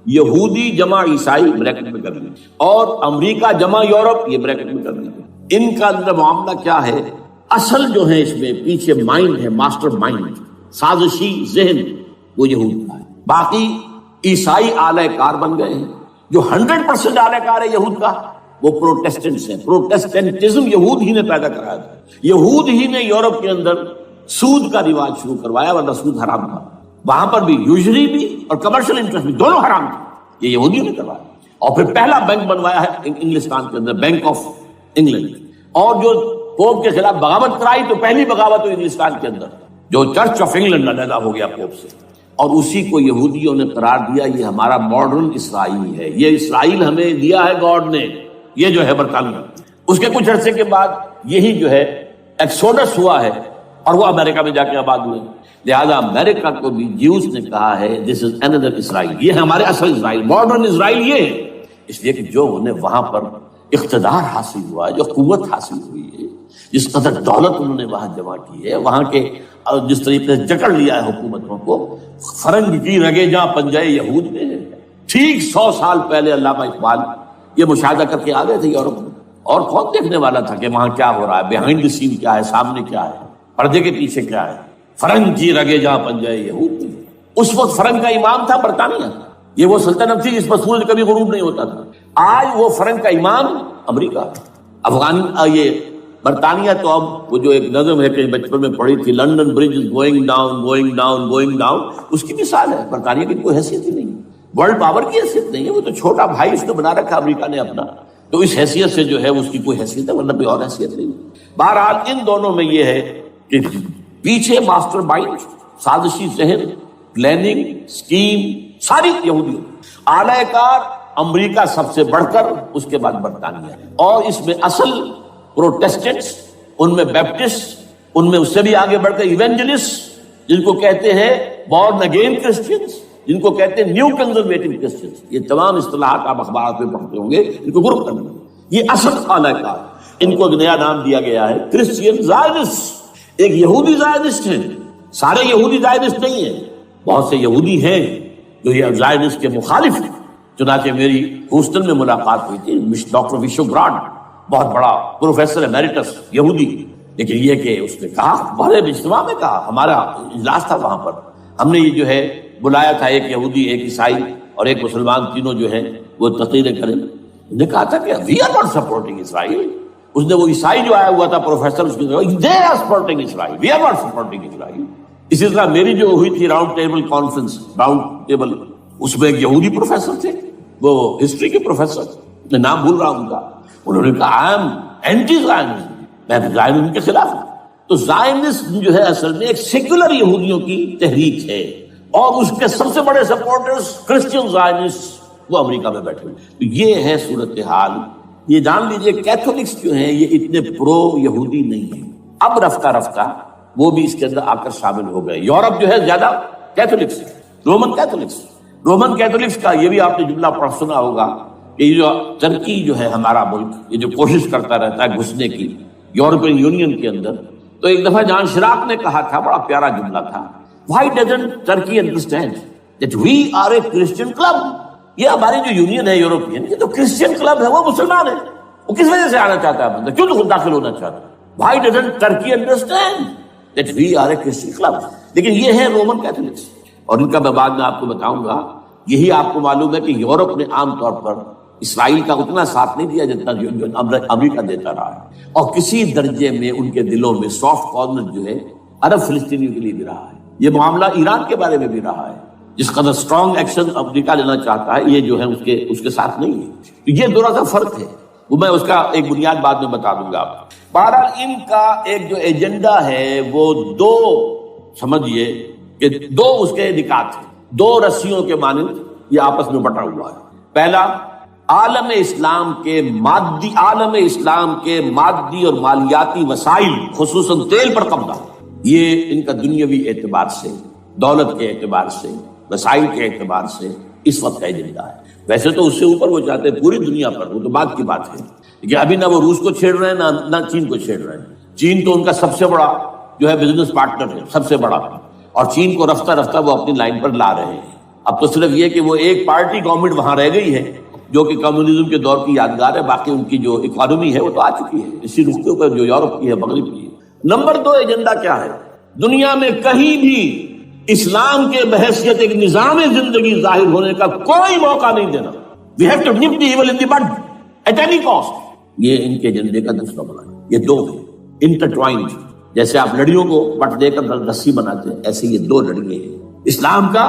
یہودی جمع عیسائی بریکٹ میں کر لیجیے، اور امریکہ جمع یورپ یہ بریکٹ میں کر لیجیے۔ ان کا اندر معاملہ کیا ہے؟ اصل جو ہے اس میں پیچھے مائنڈ ہے، ماسٹر مائنڈ، سازشی ذہن، وہ یہود کا ہے۔ باقی عیسائی آلہ کار بن گئے ہیں۔ جو 100% آلہ کار ہے یہود کا وہ پروٹیسٹنٹس ہیں۔ پروٹیسٹنٹزم یہود ہی نے پیدا کرایا تھا، یہود ہی نے یورپ کے اندر سود کا رواج شروع کروایا، ورنہ سود حرام تھا وہاں پر بھی، یوزری بھی اور کمرشل انٹرسٹ بھی، دونوں حرام تھے، یہ یہودیوں نے کروایا۔ اور پھر پہلا بینک بنوایا ہے انگلستان کے اندر، بینک آف انگلینڈ۔ اور جو پوپ کے خلاف بغاوت کرائی تو پہلی بغاوت ہوئی انگلستان کے اندر، جو چرچ آف انگلینڈ علیحدہ ہو گیا پوپ سے، اور اسی کو یہودیوں نے قرار دیا یہ ہمارا ماڈرن اسرائیل ہے، یہ اسرائیل ہمیں دیا ہے گاڈ نے، یہ جو ہے برطانیہ۔ اس کے کچھ عرصے کے بعد یہی جو ہے ایکسوڈس ہوا ہے اور وہ امریکہ میں جا کے آباد ہوئے، لہذا امریکہ کو بھی جیوز نے کہا ہے دس از اندر اسرائیل، یہ ہمارے اصل اسرائیل، ماڈرن اسرائیل یہ ہے۔ اس لیے کہ جو انہیں وہاں پر اقتدار حاصل ہوا ہے، جو قوت حاصل ہوئی ہے، جس قدر دولت انہوں نے وہاں جمع کی ہے، وہاں کے جس طریقے سے جکڑ لیا ہے حکومتوں کو، فرنگ کی رگے جہاں پنجے یہود میں ہے۔ ٹھیک 100 سال پہلے علامہ اقبال یہ مشاہدہ کر کے آ گئے تھے یورپ میں، اور کون دیکھنے والا تھا کہ وہاں کیا ہو رہا ہے، بیہائنڈ دی سین کیا ہے، سامنے کیا ہے، پردے کے پیچھے کیا ہے۔ فرنگ کی رگے جہاں پنجے یہود میں، اس وقت فرنگ کا امام تھا برطانیہ، یہ وہ سلطنت تھی جس پر سورج کبھی غروب نہیں ہوتا تھا۔ آج وہ فرنگ کا امام امریکہ، افغان، یہ برطانیہ تو اب وہ جو ایک نظم ہے کہ بچپن میں پڑھی تھی، London bridge is going down going down going down, اس کی مثال ہے۔ برطانیہ کی کوئی حیثیت ہی نہیں، ورلڈ پاور کی حیثیت نہیں ہے، وہ تو چھوٹا بھائی اس نے بنا رکھا امریکہ نے اپنا، تو اس حیثیت سے جو ہے اس کی کوئی حیثیت ہے، ورنہ کوئی اور حیثیت نہیں۔ بہرحال ان دونوں میں یہ ہے کہ پیچھے ماسٹر مائنڈ، سازشی ذہن، پلاننگ، اسکیم، ساری یہودیوں، اعلی کار امریکہ سب سے بڑھ کر، اس کے بعد برطانیہ، اور اس میں اصل پروٹیسٹنٹس، ان میں بیپٹسٹ، ان میں اس سے بھی آگے بڑھ کر ایونجلسٹ، جن کو کہتے ہیں بورن اگین کرسچنز، جن کو کہتے ہیں نیو کنزرویٹو کرسچنز، یہ تمام اصطلاحات آپ اخبارات میں پڑھتے ہوں گے، ان کو گروپ کرنا، یہ اصل اعلی کار۔ ان کو ایک نیا نام دیا گیا ہے کرسچین زائنسٹ۔ ایک یہودی زائنسٹ ہیں، سارے یہودی زائنسٹ نہیں ہیں، بہت سے یہودی ہیں جو یہ زائنسٹ کے مخالف ہیں۔ چنانچہ میری ہیوسٹن میں ملاقات ہوئی تھی ڈاکٹر وشو براڈ، بہت بڑا پروفیسر ایمیریٹس یہودی، لیکن یہ کہ اس نے کہا، بڑے اجتماع میں کہا، ہمارا اجلاس تھا وہاں پر، ہم نے یہ جو ہے بلایا تھا، ایک یہودی، ایک عیسائی اور ایک مسلمان، تینوں جو ہیں وہ تقریریں کریں۔ نے کہا تھا کہ وی آر ناٹ سپورٹنگ اسرائیل۔ اس نے وہ عیسائی جو آیا ہوا تھا پروفیسر، اس نے they are supporting Israel, we are not supporting Israel. اسی طرح میری جو ہوئی تھی round table conference, round table, اس میں ایک یہودی پروفیسر تھے، وہ ہسٹری کے پروفیسر، میں نام بھول رہا ہوں ان کا، انہوں نے کہا آئی ایم اینٹی زائنسٹ، میں زائنسٹ کے خلاف ہوں۔ تو زائنسٹ جو ہے اصل میں ایک سیکولر یہودیوں کی تحریک ہے، اور اس کے سب سے بڑے سپورٹرز کرسچین زائنسٹ وہ امریکہ میں بیٹھے ہوئے۔ تو یہ ہے صورتحال۔ یہ جان لیجئے کیتھولکس جو ہیں یہ اتنے پرو یہودی نہیں ہیں، اب رفتہ رفتہ وہ بھی اس کے اندر آ کر شامل ہو گئے۔ یورپ جو ہے زیادہ کیتھولکس ہے، رومن کیتھولکس۔ رومن کیتھولکس کا یہ بھی آپ نے جملہ پڑھ سنا ہوگا کہ یہ جو ترکی جو ہے ہمارا ملک، یہ جو کوشش کرتا رہتا ہے گھسنے کی یورپین یونین کے اندر، تو ایک دفعہ جان شراک نے کہا تھا، بڑا پیارا جملہ تھا، Why doesn't Turkey understand that we are a Christian club؟ یہ ہماری جو یونین ہے یورپین، یہ تو کرسچین کلب ہے، وہ مسلمان ہے، وہ کس وجہ سے آنا چاہتا ہے بندہ، کیوں داخل ہونا چاہتا ہے؟ Why doesn't Turkey understand that we are a Christian club؟ لیکن یہ ہے رومن کیتھولکس، اور ان کا میں بعد میں آپ کو بتاؤں گا۔ یہی آپ کو معلوم ہے کہ یورپ نے عام طور پر اسرائیل کا اتنا ساتھ نہیں دیا جتنا امریکہ دیتا رہا ہے، اور کسی درجے میں ان کے دلوں میں سافٹ کارنر جو ہے عرب فلسطینیوں کے لیے بھی رہا ہے۔ یہ معاملہ ایران کے بارے میں بھی رہا ہے، جس قدر اسٹرانگ ایکشن امریکہ لینا چاہتا ہے، یہ جو ہے اس کے ساتھ نہیں ہے۔ تو یہ تھوڑا سا فرق ہے۔ وہ میں اس کا ایک بنیاد بعد میں بتا دوں گا آپ کو۔ بہرحال ان کا ایک جو ایجنڈا ہے وہ دو سمجھیے کہ دو اس کے نکات ہیں، دو رسیوں کے مانند یہ آپس میں بٹا ہوا ہے۔ پہلا، عالم اسلام کے مادی اور مالیاتی وسائل خصوصاً تیل پر قبضہ، یہ ان کا دنیاوی اعتبار سے، دولت کے اعتبار سے، وسائل کے اعتبار سے اس وقت کا ایجنڈا ہے۔ ویسے تو اس سے اوپر وہ چاہتے ہیں پوری دنیا پر، وہ تو بعد کی بات ہے، لیکن ابھی نہ وہ روس کو چھیڑ رہے ہیں نہ چین کو چھیڑ رہے ہیں۔ چین تو ان کا سب سے بڑا جو ہے بزنس پارٹنر ہے، سب سے بڑا، اور چین کو رفتہ رفتہ وہ اپنی لائن پر لا رہے ہیں۔ اب تو صرف یہ کہ وہ ایک پارٹی گورنمنٹ وہاں رہ گئی ہے جو کہ کمیونزم کے دور کی یادگار ہے، باقی ان کی جو اکانومی ہے وہ تو آ چکی ہے اسی رخ کے اوپر جو یورپ کی ہے، مغرب کی ہے۔ نمبر دو ایجنڈا کیا ہے؟ دنیا میں کہیں بھی اسلام کے بحیثیت ایک نظام زندگی ظاہر ہونے کا کوئی موقع نہیں دینا۔ We have to nip the evil in the bud at any cost۔ یہ ان کے ایجنڈے کا دوسرا بنا ہے۔ یہ دو ہیں انٹرٹوائنڈ، جیسے آپ لڑیوں کو بٹ دے کر رسی بناتے ہیں، ایسے یہ دو لڑیے ہیں۔ اسلام کا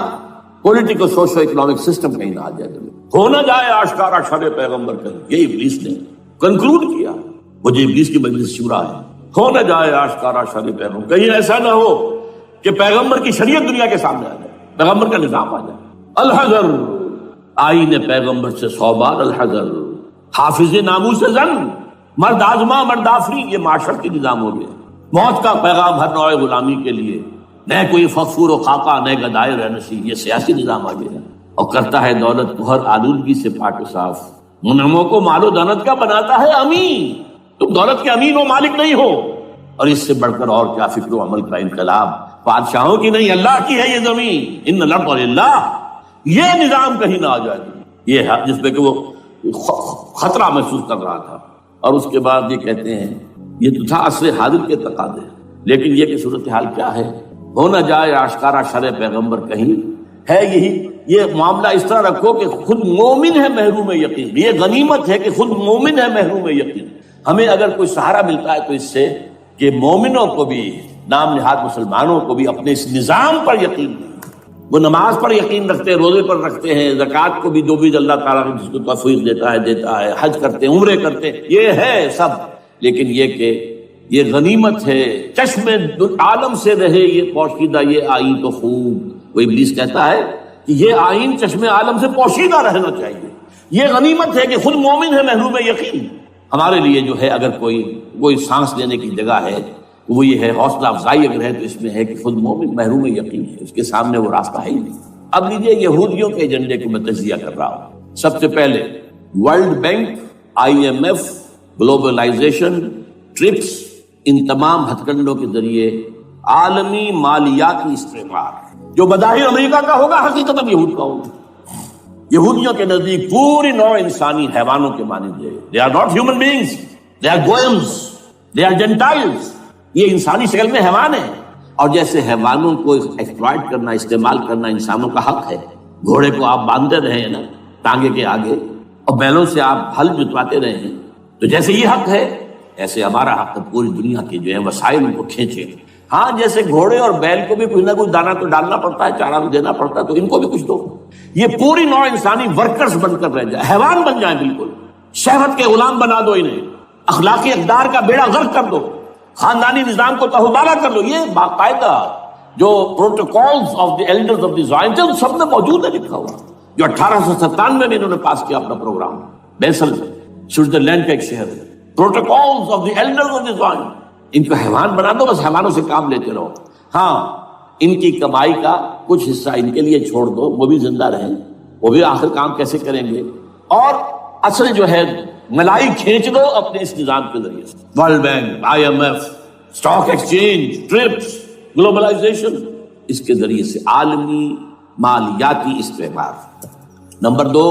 پولیٹیکل سوشو اکنامک سسٹم کہیں نہ آ جائے، ہو نہ جائے آشکارا شر پیغمبر کہیں، یہ ابلیس نے کنکلوڈ کیا، وہ جو ابلیس کی مجلس شورا ہے، ہو نہ جائے آشکارا شر پیغمبر، کہیں ایسا نہ ہو کہ پیغمبر کی شریعت دنیا کے سامنے آ جائے، پیغمبر کا نظام آ جائے۔ الحذر، آئین پیغمبر سے 100 بار الحذر، حافظ ناموس زن، مرد آزما مرد آفری، یہ معاشرت کی نظام ہو گیا۔ موت کا پیغام ہر نوع غلامی کے لیے، نہ کوئی فخور و خاکہ نہ گدائے رہنسی، یہ سیاسی نظام آ گیا، اور کرتا ہے دولت کو ہر آلودگی سے پاک و صاف، منعموں کو مال و دولت کا بناتا ہے امین۔ تم دولت کے امین و مالک نہیں ہو، اور اس سے بڑھ کر اور کیا فکر و عمل کا انقلاب، بادشاہوں کی نہیں اللہ کی ہے یہ زمین، ان الارض للہ۔ یہ نظام کہیں نہ آ جائے، یہ جس پہ کہ وہ خطرہ محسوس کر رہا تھا۔ اور اس کے بعد یہ کہتے ہیں یہ تو تھا عصر حاضر کے تقاضے، لیکن یہ کہ صورتحال کیا ہے، ہو نہ جائے آشکارا شر پیغمبر کہیں، ہے یہی، یہ معاملہ اس طرح رکھو کہ خود مومن ہے محروم یقین، یہ غنیمت ہے کہ خود مومن ہے محروم یقین۔ ہمیں اگر کوئی سہارا ملتا ہے تو اس سے کہ مومنوں کو بھی، نام نہاد مسلمانوں کو بھی اپنے اس نظام پر یقین نہیں، وہ نماز پر یقین رکھتے ہیں، روزے پر رکھتے ہیں، زکوٰۃ کو بھی دو بیج اللہ تعالیٰ نے جس کو توفیق دیتا ہے، حج کرتے ہیں، عمرے کرتے ہیں، یہ ہے سب، لیکن یہ کہ یہ غنیمت ہے، چشم عالم سے رہے یہ پوشیدہ یہ آئین تو خوب۔ وہ ابلیس کہتا ہے کہ یہ آئین چشم عالم سے پوشیدہ رہنا چاہیے، یہ غنیمت ہے کہ خود مومن ہے محروم یقین۔ ہمارے لیے جو ہے اگر کوئی سانس لینے کی جگہ ہے تو وہ یہ ہے، حوصلہ افزائی اگر ہے تو اس میں ہے کہ خود مومن محروم یقین ہے، اس کے سامنے وہ راستہ ہے ہی نہیں۔ اب لیجیے یہودیوں کے ایجنڈے کو میں تجزیہ کر رہا ہوں۔ سب سے پہلے world bank, IMF، globalization, TRIPS, ان تمام ہتھ کنڈوں کے ذریعے عالمی مالیاتی استعمار جو بظاہر امریکہ کا ہوگا حقیقت یہود کا ہوگا۔ یہودیوں کے نزدیک پوری نوع انسانی حیوانوں کے مانند ہے، they are not human beings, they are goyams, they are gentiles، یہ انسانی شکل میں حیوان ہیں، اور جیسے حیوانوں کو ایکسپلائٹ کرنا، استعمال کرنا انسانوں کا حق ہے۔ گھوڑے کو آپ باندھتے رہے ہیں نا ٹانگے کے آگے، اور بیلوں سے آپ ہل جتواتے رہے ہیں، تو جیسے یہ حق ہے ایسے ہمارا حق ہے پوری دنیا کے جو ہے وسائل ان کو کھینچے۔ ہاں جیسے گھوڑے اور بیل کو بھی کچھ نہ کچھ دانا تو ڈالنا پڑتا ہے، چارہ تو دینا پڑتا ہے، تو ان کو بھی کچھ دو۔ یہ پوری نوع انسانی ورکرز بن کر رہ جائے، حیوان بن جائیں، بالکل شہوت کے غلام بنا دو انہیں، اخلاقی اقدار کا بیڑا غرق کر دو، خاندانی نظام کو تہوبارہ کر دو۔ یہ باقاعدہ جو protocols of the elders of the Zion سب میں موجود ہے، لکھا ہوا، جو 1897 میں انہوں نے پاس کیا اپنا پروگرام، بیسل سوئٹزرلینڈ کا ایک شہر ہے۔ Protocols of the elders of the Zion, ان کو حیوان بنا دو، بس حیوانوں سے کام لیتے رہو۔ ہاں ان کی کمائی کا کچھ حصہ ان کے لیے چھوڑ دو، وہ بھی زندہ رہیں، وہ بھی آخر کام کیسے کریں گے، اور اصل جو ہے ملائی کھینچ دو اپنے اس نظام کے ذریعے سے۔ World bank, IMF، stock exchange, TRIPS, globalization, اس کے ذریعے سے عالمی مالیاتی استعمار۔ نمبر 2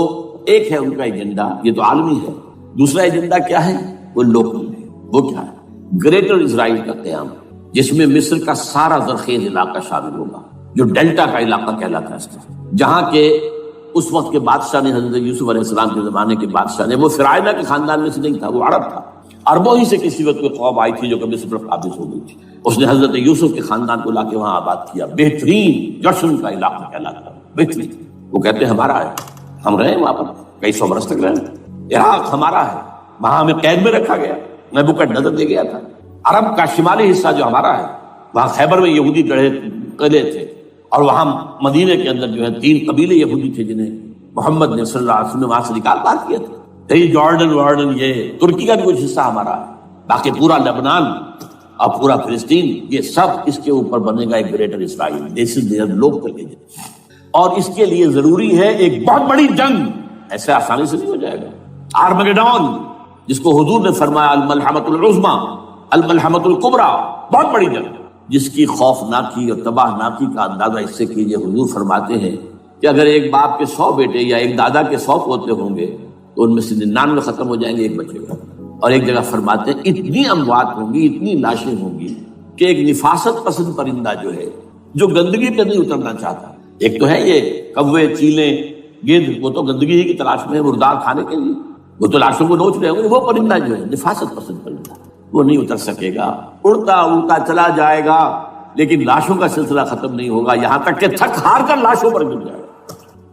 ایک ہے ان کا ایجنڈا، یہ تو عالمی ہے۔ دوسرا ایجنڈا کیا ہے؟ وہ لوکل ہے۔ وہ کیا ہے؟ گریٹر اسرائیل کا قیام، جس میں مصر کا سارا زرخیز علاقہ شامل ہوگا، جو ڈیلٹا کا علاقہ کہلاتا ہے اس کا، جہاں کے اس وقت کے بادشاہ نے، حضرت یوسف علیہ السلام کے زمانے کے بادشاہ نے، وہ فرعونہ کے خاندان میں سے نہیں تھا، وہ عرب تھا۔ عربوں ہی سے کسی وقت کوئی قوم آئی تھی جو کہ مصر پر قابض ہو گئی تھی، اس نے حضرت یوسف کے خاندان کو لا کے وہاں آباد کیا۔ بہترین جشن کا علاقہ کہلاتا ہے، بہترین۔ وہ کہتے ہیں ہمارا ہے، ہم رہے وہاں پر کئی 100 برس تک رہے، عراق ہمارا ہے، وہاں ہمیں قید میں رکھا گیا، نیبوکڈنیزر دے گیا تھا۔ عرب کا شمالی حصہ جو ہمارا ہے، وہاں خیبر میں یہودی قلعے تھے، اور وہاں مدینے کے اندر جو ہے 3 قبیلے یہودی تھے جنہیں محمد نے صلی اللہ علیہ وسلم نے وہاں سے نکال باہر کیا تھا۔ یہی جارڈن یہ ترکی کا بھی کچھ حصہ ہمارا ہے، باقی پورا لبنان اور پورا فلسطین، یہ سب اس کے اوپر بنے گا ایک greater Israel. This is there local agent, اور اس کے لیے ضروری ہے ایک بہت بڑی جنگ، ایسے آسانی سے نہیں ہو جائے گا۔ آرمگیڈون، جس کو حضور نے فرمایا الملحمۃ العظمیٰ، الملحمۃ الکبریٰ، بہت بڑی جنگ، جس کی خوفناکی اور تباہناکی کا اندازہ اس سے کیجیے۔ حضور فرماتے ہیں کہ اگر ایک باپ کے 100 بیٹے یا ایک دادا کے 100 پوتے ہوں گے تو ان میں سے 99 ختم ہو جائیں گے، ایک بچے گا۔ اور ایک جگہ فرماتے ہیں اتنی اموات ہوں گی، اتنی لاشیں ہوں گی کہ ایک نفاست پسند پرندہ جو ہے، جو گندگی پہ نہیں اترنا چاہتا، ایک تو ہے یہ کوے، چیلیں، گدھ، وہ تو گندگی ہی کی تلاش میں ہے مردار کھانے کے لیے، وہ تو لاشوں کو نوچ رہے ہوں گے۔ وہ پرندہ جو ہے نفاست پسند پرندہ، وہ نہیں اتر سکے گا، اڑتا اڑتا چلا جائے گا، لیکن لاشوں کا سلسلہ ختم نہیں ہوگا، یہاں تک کہ تھک ہار کر لاشوں پر گر جائے گا۔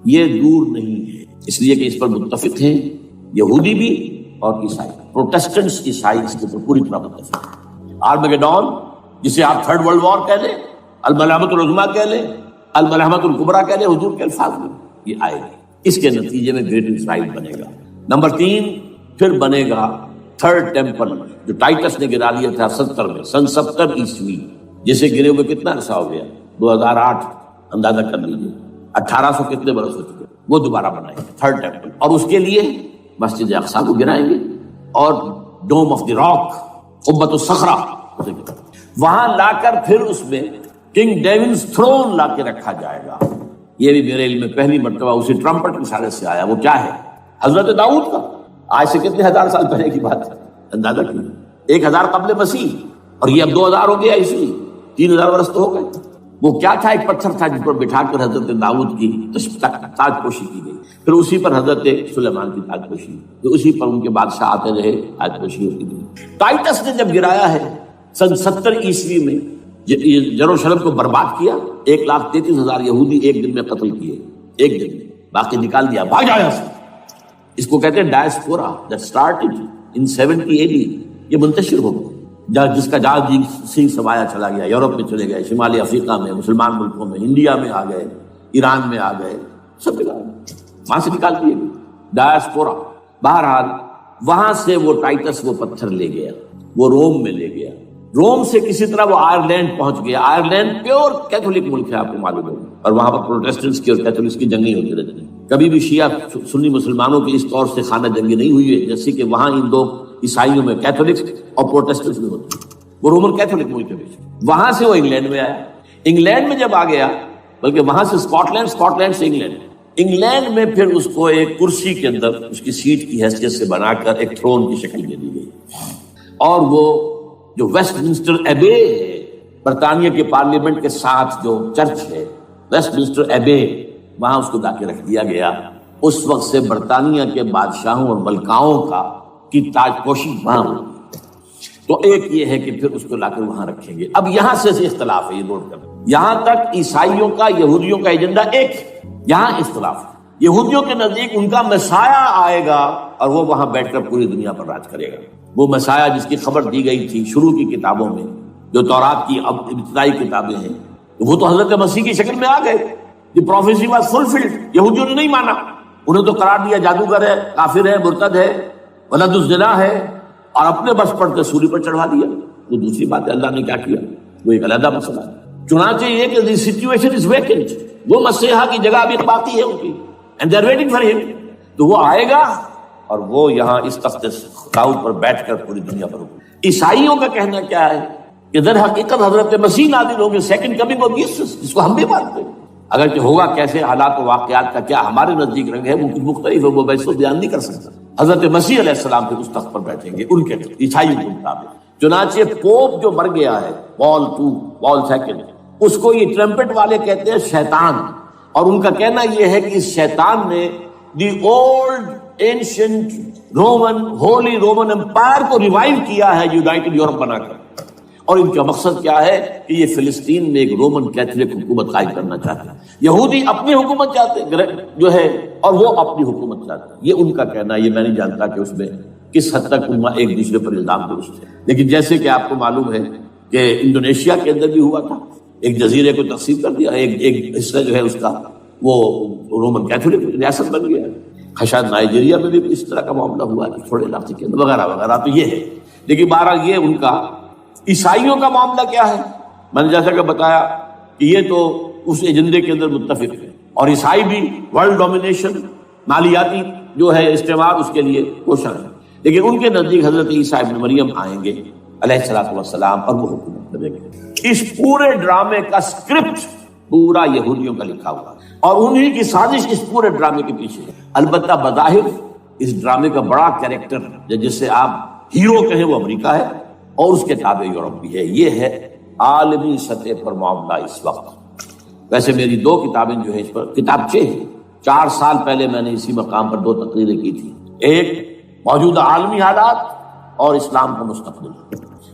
یہ دور نہیں ہے، اس لیے کہ اس پر متفق ہیں یہودی بھی اور عیسائی، پروٹسٹنٹس عیسائی اس کے اوپر پوری طرح متفق ہیں۔ آرمگیڈون، جسے آپ 3rd ورلڈ وار کہہ لیں، الملحمۃ العظمیٰ کہہ لیں، الملحمۃ الکبریٰ کہہ لیں، حضور کے الفاظ میں یہ آئے گی۔ اس کے نتیجے میں گریٹ اسرائیل بنے گا۔ نمبر 3 پھر بنے گا 3rd ٹیمپل، جو ٹائٹس نے گرا لیا تھا 70 میں، سن 70 عیسوی، جسے گرے ہوئے کتنا عرصہ ہو گیا؟ 2008، اندازہ کر لیجیے 1800 کتنے برس ہو چکے۔ وہ دوبارہ بنائیں گے 3rd ٹیمپل، اور اس کے لیے مسجد اقصیٰ کو گرائیں گے، اور ڈوم آف دی راک، قبۃ الصخرہ، وہاں لا کر پھر اس میں کنگ ڈیونز تھرون لا کے رکھا جائے گا۔ یہ بھی میرے علم میں پہلی مرتبہ اسی ٹرمپٹ کے اشارے سے آیا۔ وہ کیا ہے؟ حضرت داؤد کا، آج سے کتنے 1000 سال پہلے کی بات ہے، اندازہ کیجیے، 1000 قبل مسیح، اور یہ اب 2000 ہو گیا عیسوی، 3000 برس تو ہو گئے۔ وہ کیا تھا؟ ایک پتھر تھا جس پر بٹھا کر حضرت داؤد کی تاج پوشی کی گئی، پھر اسی پر حضرت سلیمان کی تاج پوشی، پھر اسی پر ان کے بادشاہ آتے رہے، تاج پوشی ہوتی گئی۔ ٹائٹس نے جب گرایا ہے سن 70 عیسوی میں، یروشلم کو برباد کیا، 1,33,000 یہودی ایک دن میں قتل کیے، ایک دن میں، باقی نکال دیا، بھاگ جایا۔ اس کو کہتے ہیں diaspora, that started in 70 AD، یہ منتشر ہو گیا، جس کا جہاز سنگھ سمایا چلا گیا، یورپ میں چلے گئے، شمالی افریقہ میں، مسلمان ملکوں میں، انڈیا میں آ گئے، ایران میں آ گئے، سب جگہ وہاں سے نکال دیے گئے، ڈائسپورا۔ بہرحال وہاں سے وہ ٹائٹس وہ پتھر لے گیا، وہ روم میں لے گیا، روم سے کسی طرح وہ آئرلینڈ پہنچ گیا۔ آئرلینڈ پیور کیتھولک ملک ہے، آپ کو معلوم ہے، اور وہاں پر پروٹیسٹنٹس کی اور کیتھولکس کی جنگیں ہوتی رہتی ہیں۔ کبھی بھی شیعہ سنی مسلمانوں کی اس طور سے خانہ جنگی نہیں ہوئی ہے جیسے کہ وہاں ان دو عیسائیوں میں کیتھولکس اور پروٹیسٹنٹس میں ہوتی ہے۔ وہ رومن کیتھولک ملک ہے۔ وہاں سے وہ انگلینڈ میں آیا، انگلینڈ میں جب آ گیا، بلکہ وہاں سے اسکاٹ لینڈ سے انگلینڈ میں پھر اس کو ایک کرسی کے اندر اس کی سیٹ کی حیثیت سے بنا کر ایک تھرون کی شکل دے دی گئی، اور وہ جو ویسٹ منسٹر ایبے ہے، برطانیہ کے پارلیمنٹ کے ساتھ جو چرچ ہے، ویسٹ منسٹر ایبے، وہاں اس کو لا کے رکھ دیا گیا۔ اس وقت سے برطانیہ کے بادشاہوں اور ملکاؤں کی تاج پوشی وہاں ہوئی۔ تو ایک یہ ہے کہ پھر اس کو لا کر وہاں رکھیں گے۔ اب یہاں سے اختلاف ہے، یہ نوٹ کریں، یہاں تک عیسائیوں کا یہودیوں کا ایجنڈا ایک ہے، یہاں اختلاف ہے۔ یہودیوں کے نزدیک ان کا مسیح آئے گا اور وہ وہاں بیٹھ کر پوری دنیا پر راج کرے گا۔ وہ مسیح جس کی خبر دی گئی تھی شروع کی کتابوں میں، جو تورات کی ابتدائی کتابیں ہیں، وہ تو حضرت مسیح کی شکل میں آ گئے۔ دی پروفیسی واز فلفلڈ۔ یہودیوں نے نہیں مانا، انہیں تو قرار دیا جادوگر ہے، کافر ہے، مرتد ہے، ولد الزنا ہے، اور اپنے بس پر کے سولی پر چڑھا دیا۔ وہ دوسری بات ہے، اللہ نے کیا کیا، وہ ایک علیحدہ مسئلہ ہے۔ چنانچہ یہ کہ دی سچویشن از ویکنٹ، وہ مسیحا کی جگہ ابھی باقی ہے ان کی، and they are waiting for ہم۔ تو وہ آئے گا اور وہ یہاں اس تخت داؤد پر بیٹھ کر پوری دنیا پر ہوگا۔ عیسائیوں کا کہنا کیا ہے کہ در حقیقت حضرت مسیح نازل ہوں گے، سیکنڈ کمنگ آف جیسس، جس کو ہم بھی مانتے ہیں۔ اگر کہ ہوگا کیسے، حالات و واقعات کا کیا ہمارے نزدیک رنگ ہے، وہ کچھ مختلف ہے، وہ ویسے بیان نہیں کر سکتا۔ حضرت مسیح علیہ السلام پھر اس تخت پر بیٹھیں گے ان کے عیسائیوں کے مطابق۔ چنانچہ پوپ جو مر گیا ہے، پال سیکنڈ، اس کو یہ ٹرمپٹ والے کہتے ہیں شیطان، اور ان کا کہنا یہ ہے کہ اس شیطان نے the old ancient Roman holy Roman empire کو ریوائیو کیا ہے یونائٹڈ یورپ بنا کر، اور ان کا مقصد کیا ہے کہ یہ فلسطین میں ایک رومن کیتھولک حکومت قائم کرنا چاہتے ہیں۔ یہودی اپنی حکومت چاہتے جو ہے، اور وہ اپنی حکومت چاہتے ہیں۔ یہ ان کا کہنا ہے، یہ میں نہیں جانتا کہ اس میں کس حد تک ان ایک دوسرے پر الزام درست ہے. لیکن جیسے کہ آپ کو معلوم ہے کہ انڈونیشیا کے اندر بھی ہوا تھا، ایک جزیرے کو تقسیم کر دیا، ایک حصہ جو ہے اس کا وہ رومن کیتھولک ریاست بن گیا. شاید نائجیریا میں بھی اس طرح کا معاملہ ہوا ہے تھوڑے علاقے کے اندر وغیرہ وغیرہ. تو یہ ہے. لیکن بہرحال یہ ان کا عیسائیوں کا معاملہ کیا ہے؟ میں نے جیسا کہ بتایا کہ یہ تو اس ایجنڈے کے اندر متفق ہے، اور عیسائی بھی ورلڈ ڈومینیشن، مالیاتی جو ہے استعمار، اس کے لیے کوشاں ہے. لیکن ان کے نزدیک حضرت عیسیٰ ابن مریم آئیں گے علیہ الصلوۃ والسلام اور وہ حکومت کریں گے. اس پورے ڈرامے کا اسکرپٹ پورا یہودیوں کا لکھا ہوا ہے، اور انہی کی سازش اس پورے ڈرامے کے پیچھے ہے. البتہ بظاہر اس ڈرامے کا بڑا کیریکٹر جس سے آپ ہیرو کہیں وہ امریکہ ہے، اور اس کے تابع یورپ بھی ہے. یہ ہے عالمی سطح پر معاملہ اس وقت. ویسے میری 2 کتابیں جو ہیں اس پر کتابچے ہیں. 4 سال پہلے میں نے اسی مقام پر 2 تقریریں کی تھی، ایک موجودہ عالمی حالات اور اسلام کا مستقبل.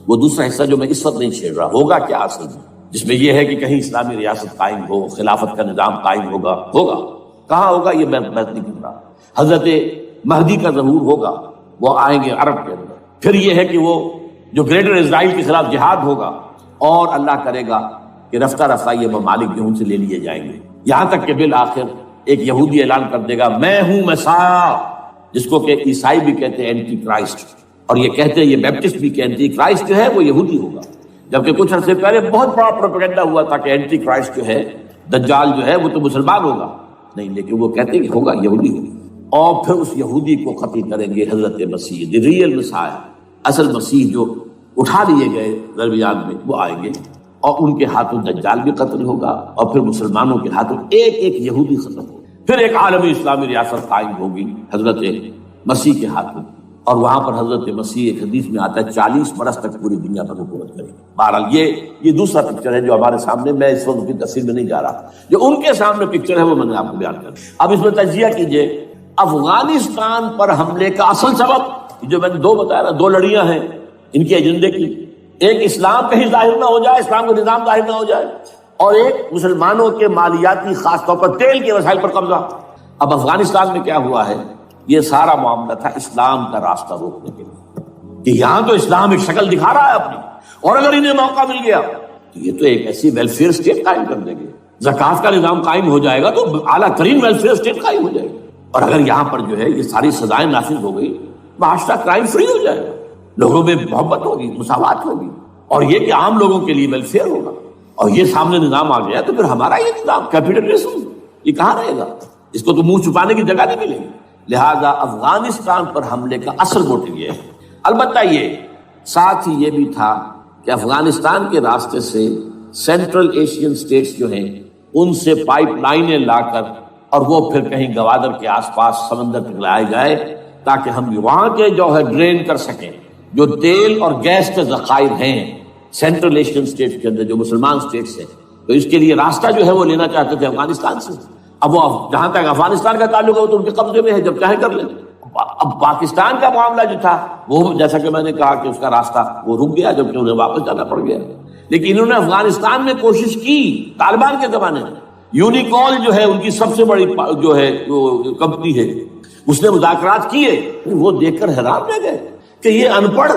وہ دوسرا حصہ جو میں اس وقت نہیں چھیڑ رہا، ہوگا کیا اصل میں، جس میں یہ ہے کہ کہیں اسلامی ریاست قائم ہو، خلافت کا نظام قائم ہوگا کہاں ہوگا یہ میں بات نہیں کر رہا. حضرت مہدی کا ظہور ہوگا، وہ آئیں گے عرب کے اندر. پھر یہ ہے کہ وہ جو گریٹر اسرائیل کے خلاف جہاد ہوگا، اور اللہ کرے گا کہ رفتہ رفتہ یہ ممالک جو ان سے لے لیے جائیں گے، یہاں تک کہ بالآخر ایک یہودی اعلان کر دے گا میں ہوں مسیح، جس کو کہ عیسائی بھی کہتے ہیں اینٹی کرائسٹ، اور یہ کہتے ہیں یہ بیپٹسٹ بھی کہ اینٹی کرائسٹ جو ہے وہ یہودی ہوگا. جبکہ کچھ عرصے پہلے بہت بڑا پروپیگنڈا ہوا تھا کہ اینٹی کرائسٹ جو ہے، دجال جو ہے، وہ تو مسلمان ہوگا. نہیں، لیکن وہ کہتے ہیں کہ ہوگا یہودی ہوگا. اور پھر اس یہودی کو قتل کریں گے حضرت مسیح، دی ریئل مسیح، اصل مسیح جو اٹھا لیے گئے درمیان میں، وہ آئیں گے، اور ان کے ہاتھوں دجال بھی قتل ہوگا، اور پھر مسلمانوں کے ہاتھوں ایک ایک یہودی ختم ہوگا. پھر ایک عالمی اسلامی ریاست قائم ہوگی حضرت مسیح کے ہاتھوں، اور وہاں پر حضرت مسیح ایک حدیث میں آتا ہے 40 برس تک پوری دنیا پر حکومت کرے. بہرحال یہ دوسرا پکچر ہے جو ہمارے سامنے، میں اس وقت کی تفصیل میں نہیں جا رہا. جو ان کے سامنے پکچر ہے وہ میں نے آپ کو بیان کر دیا. اب اس میں تجزیہ کیجئے افغانستان پر حملے کا اصل سبب جو میں نے 2 بتایا نا، 2 لڑیاں ہیں ان کے ایجنڈے کی. ایک اسلام کہیں ظاہر نہ ہو جائے، اسلام کا نظام ظاہر نہ ہو جائے، اور ایک مسلمانوں کے مالیاتی خاص طور پر تیل کے وسائل پر قبضہ. اب افغانستان میں کیا ہوا ہے، یہ سارا معاملہ تھا اسلام کا راستہ روکنے کے لیے، کہ یہاں تو اسلام ایک شکل دکھا رہا ہے اپنی، اور اگر انہیں موقع مل گیا تو یہ تو ایک ایسی ویلفیئر اسٹیٹ قائم کر دیں گے. زکوٰۃ کا نظام قائم ہو جائے گا تو اعلیٰ ترین ویلفیئر اسٹیٹ قائم ہو جائے گی. اور اگر یہاں پر جو ہے یہ ساری سزائیں نافذ ہو گئی، معاشرہ کرائم فری ہو جائے گا، لوگوں میں محبت ہوگی، مساوات ہوگی، اور یہ کہ عام لوگوں کے لیے ویلفیئر ہوگا. اور یہ سامنے نظام آ گیا تو پھر ہمارا یہ نظام کیپیٹلزم یہ کہاں رہے گا؟ اس کو تو منہ چھپانے کی جگہ نہیں ملے گی. لہذا افغانستان پر حملے کا اصل موٹو یہ ہے. البتہ یہ ساتھ ہی یہ بھی تھا کہ افغانستان کے راستے سے سینٹرل ایشین سٹیٹس جو ہیں ان سے پائپ لائنیں لا کر، اور وہ پھر کہیں گوادر کے آس پاس سمندر تک لائے جائے، تاکہ ہم وہاں کے جو ہے ڈرین کر سکیں جو تیل اور گیس کے ذخائر ہیں سینٹرل ایشین سٹیٹس کے اندر جو مسلمان سٹیٹس ہیں. تو اس کے لیے راستہ جو ہے وہ لینا چاہتے تھے افغانستان سے. اب وہ جہاں تک افغانستان کا تعلق ہے تو ان کے قبضے میں ہے، جب چاہے کر لیں. اب پاکستان کا معاملہ جو تھا وہ جیسا کہ میں نے کہا کہ اس کا راستہ وہ رک گیا، جبکہ انہیں واپس جانا پڑ گیا. لیکن انہوں نے افغانستان میں کوشش کی طالبان کے زمانے میں. یونیکول جو ہے ان کی سب سے بڑی جو ہے کمپنی ہے، اس نے مذاکرات کیے. وہ دیکھ کر حیران رہ گئے کہ یہ ان پڑھ،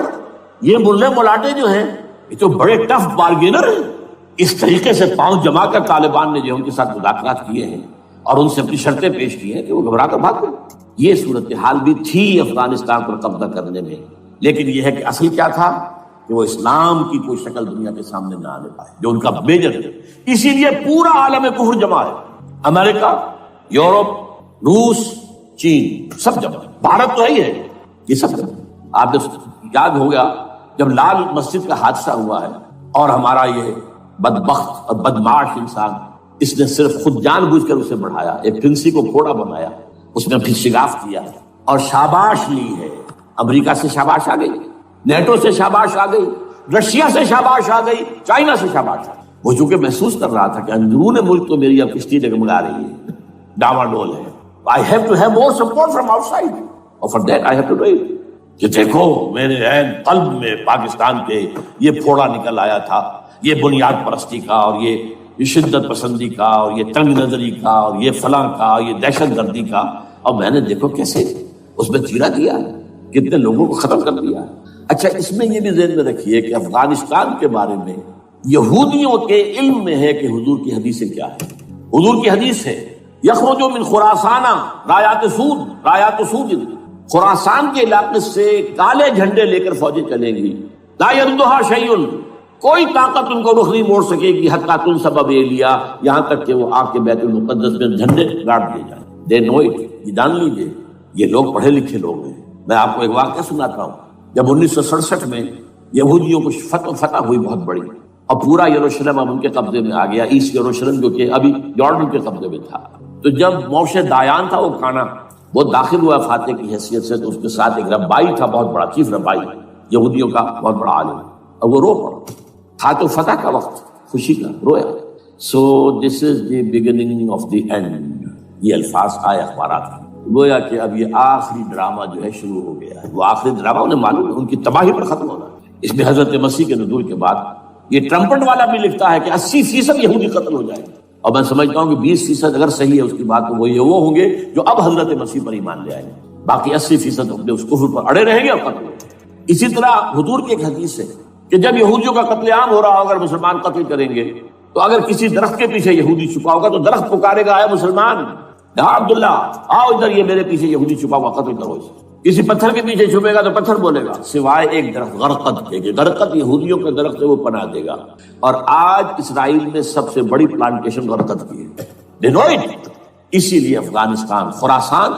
یہ ملے ملاٹے جو ہیں یہ تو بڑے ٹف بارگینر ہیں. اس طریقے سے پاؤں جما کر طالبان نے جو ان کے ساتھ مذاکرات کیے ہیں اور ان سے اپنی شرطیں پیش کی ہیں کہ وہ گھبرا کر بھاگ گئے. یہ صورتحال بھی تھی افغانستان پر قبضہ کرنے میں. لیکن یہ ہے کہ اصل کیا تھا کہ وہ اسلام کی کوئی شکل دنیا کے سامنے نہ آنے پائے، جو ان کا میجر ہے. اسی لیے پورا عالم کفر جمع ہے، امریکہ، یورپ، روس، چین، سب جمع ہے. بھارت تو ہے ہی ہے، یہ سب جمع ہے. آپ نے یاد ہو گیا جب لال مسجد کا حادثہ ہوا ہے اور ہمارا یہ بدبخت اور بدمعاش انسان، اس نے صرف خود جان بوجھ کر اسے بڑھایا، ایک پرنسی کو گھوڑا بنایا، اس میں پھر شگاف کیا اور شاباش لی ہے. امریکہ سے شاباش آ گئی، نیٹو سے شاباش آ گئی، رشیا سے شاباش آ گئی، چائنا سے شاباش آ گئی. وہ چونکہ محسوس کر رہا تھا کہ اندرون ملک تو میری اب کشتی ڈگمگا رہی ہے، ڈاواڈول ہے. I have to have more support from outside. اور for that I have to do it. کہ دیکھو میرے عین قلب میں پاکستان کے یہ پھوڑا نکل آیا تھا، یہ بنیاد پرستی کا اور یہ شدت پسندی کا اور یہ تنگ نظری کا اور یہ فلاں کا، یہ دہشت گردی کا. اور میں نے دیکھو کیسے اس میں چیرا دیا. کتنے لوگوں کو ختم کر دیا ہے۔ اچھا، اس میں یہ بھی ذہن میں رکھیے کہ افغانستان کے بارے میں یہودیوں کے علم میں ہے کہ حضور کی حدیثیں کیا ہے۔ حضور کی حدیث ہے یخرج من خراسان رایات سود، خراسان کے علاقے سے کالے جھنڈے لے کر فوجیں چلیں گی، لا یردھا شیء، کوئی طاقت ان کو رخ نہیں موڑ سکے گی، حتیٰ تنصب بیلیا، یہاں تک کہ وہ آ کے بیت المقدس میں جھنڈے گاڑ دیے جائیں۔ دے نو اٹ، یہ جان لیجیے، یہ لوگ پڑھے لکھے لوگ ہیں۔ میں آپ کو ایک واقعہ سناتا ہوں۔ جب 1967 میں یہودیوں کو فتح ہوئی بہت بڑی، اور پورا یروشلم اب ان کے قبضے میں آ گیا، ایسٹ یروشلم جو کہ ابھی جارڈن کے قبضے میں تھا، تو جب موشے دایان تھا وہ کانا، وہ داخل ہوا فاتح کی حیثیت سے، تو اس کے ساتھ ایک ربائی تھا بہت بڑا، چیف ربائی، یہودیوں کا بہت بڑا عالم، اور وہ رو پڑا تھا، تو فتح کا وقت، خوشی کا، رویا۔ So this is the beginning of the end, یہ الفاظ آئے اخبارات میں، گویا کہ اب یہ آخری ڈرامہ جو ہے شروع ہو گیا ہے۔ وہ آخری ڈرامہ انہیں معلوم ہے ان کی تباہی پر ختم ہونا ہے۔ اس میں حضرت مسیح کے نزول کے بعد یہ ٹرمپٹ والا بھی لکھتا ہے کہ 80% یہودی قتل ہو جائے گا، اور میں سمجھتا ہوں کہ 20% اگر صحیح ہے اس کی بات، تو وہ ہوں گے جو اب حضرت مسیح پر ایمان لے آئیں گے، باقی 80% اپنے اس کفر پر اڑے رہیں گے اور قتل ہو گے۔ اسی طرح حضور کی ایک حدیث ہے کہ جب یہودیوں کا قتل عام ہو رہا ہو، اگر مسلمان قتل کریں گے، تو اگر کسی درخت کے پیچھے یہودی چھپا ہوگا تو درخت پکارے گا، اے مسلمان، عبداللہ آؤ ادھر، یہ میرے پیچھے یہودی چھپا ہوا، قتل کرو اسے۔ کسی پتھر کے پیچھے چھپے گا تو پتھر بولے گا، سوائے ایک درخت غرقد کے، غرقد یہودیوں کے درخت سے وہ پناہ دے گا۔ اور آج اسرائیل میں سب سے بڑی پلانٹیشن غرقد کی ہے، ڈینوئٹ۔ اسی لیے افغانستان، خراسان،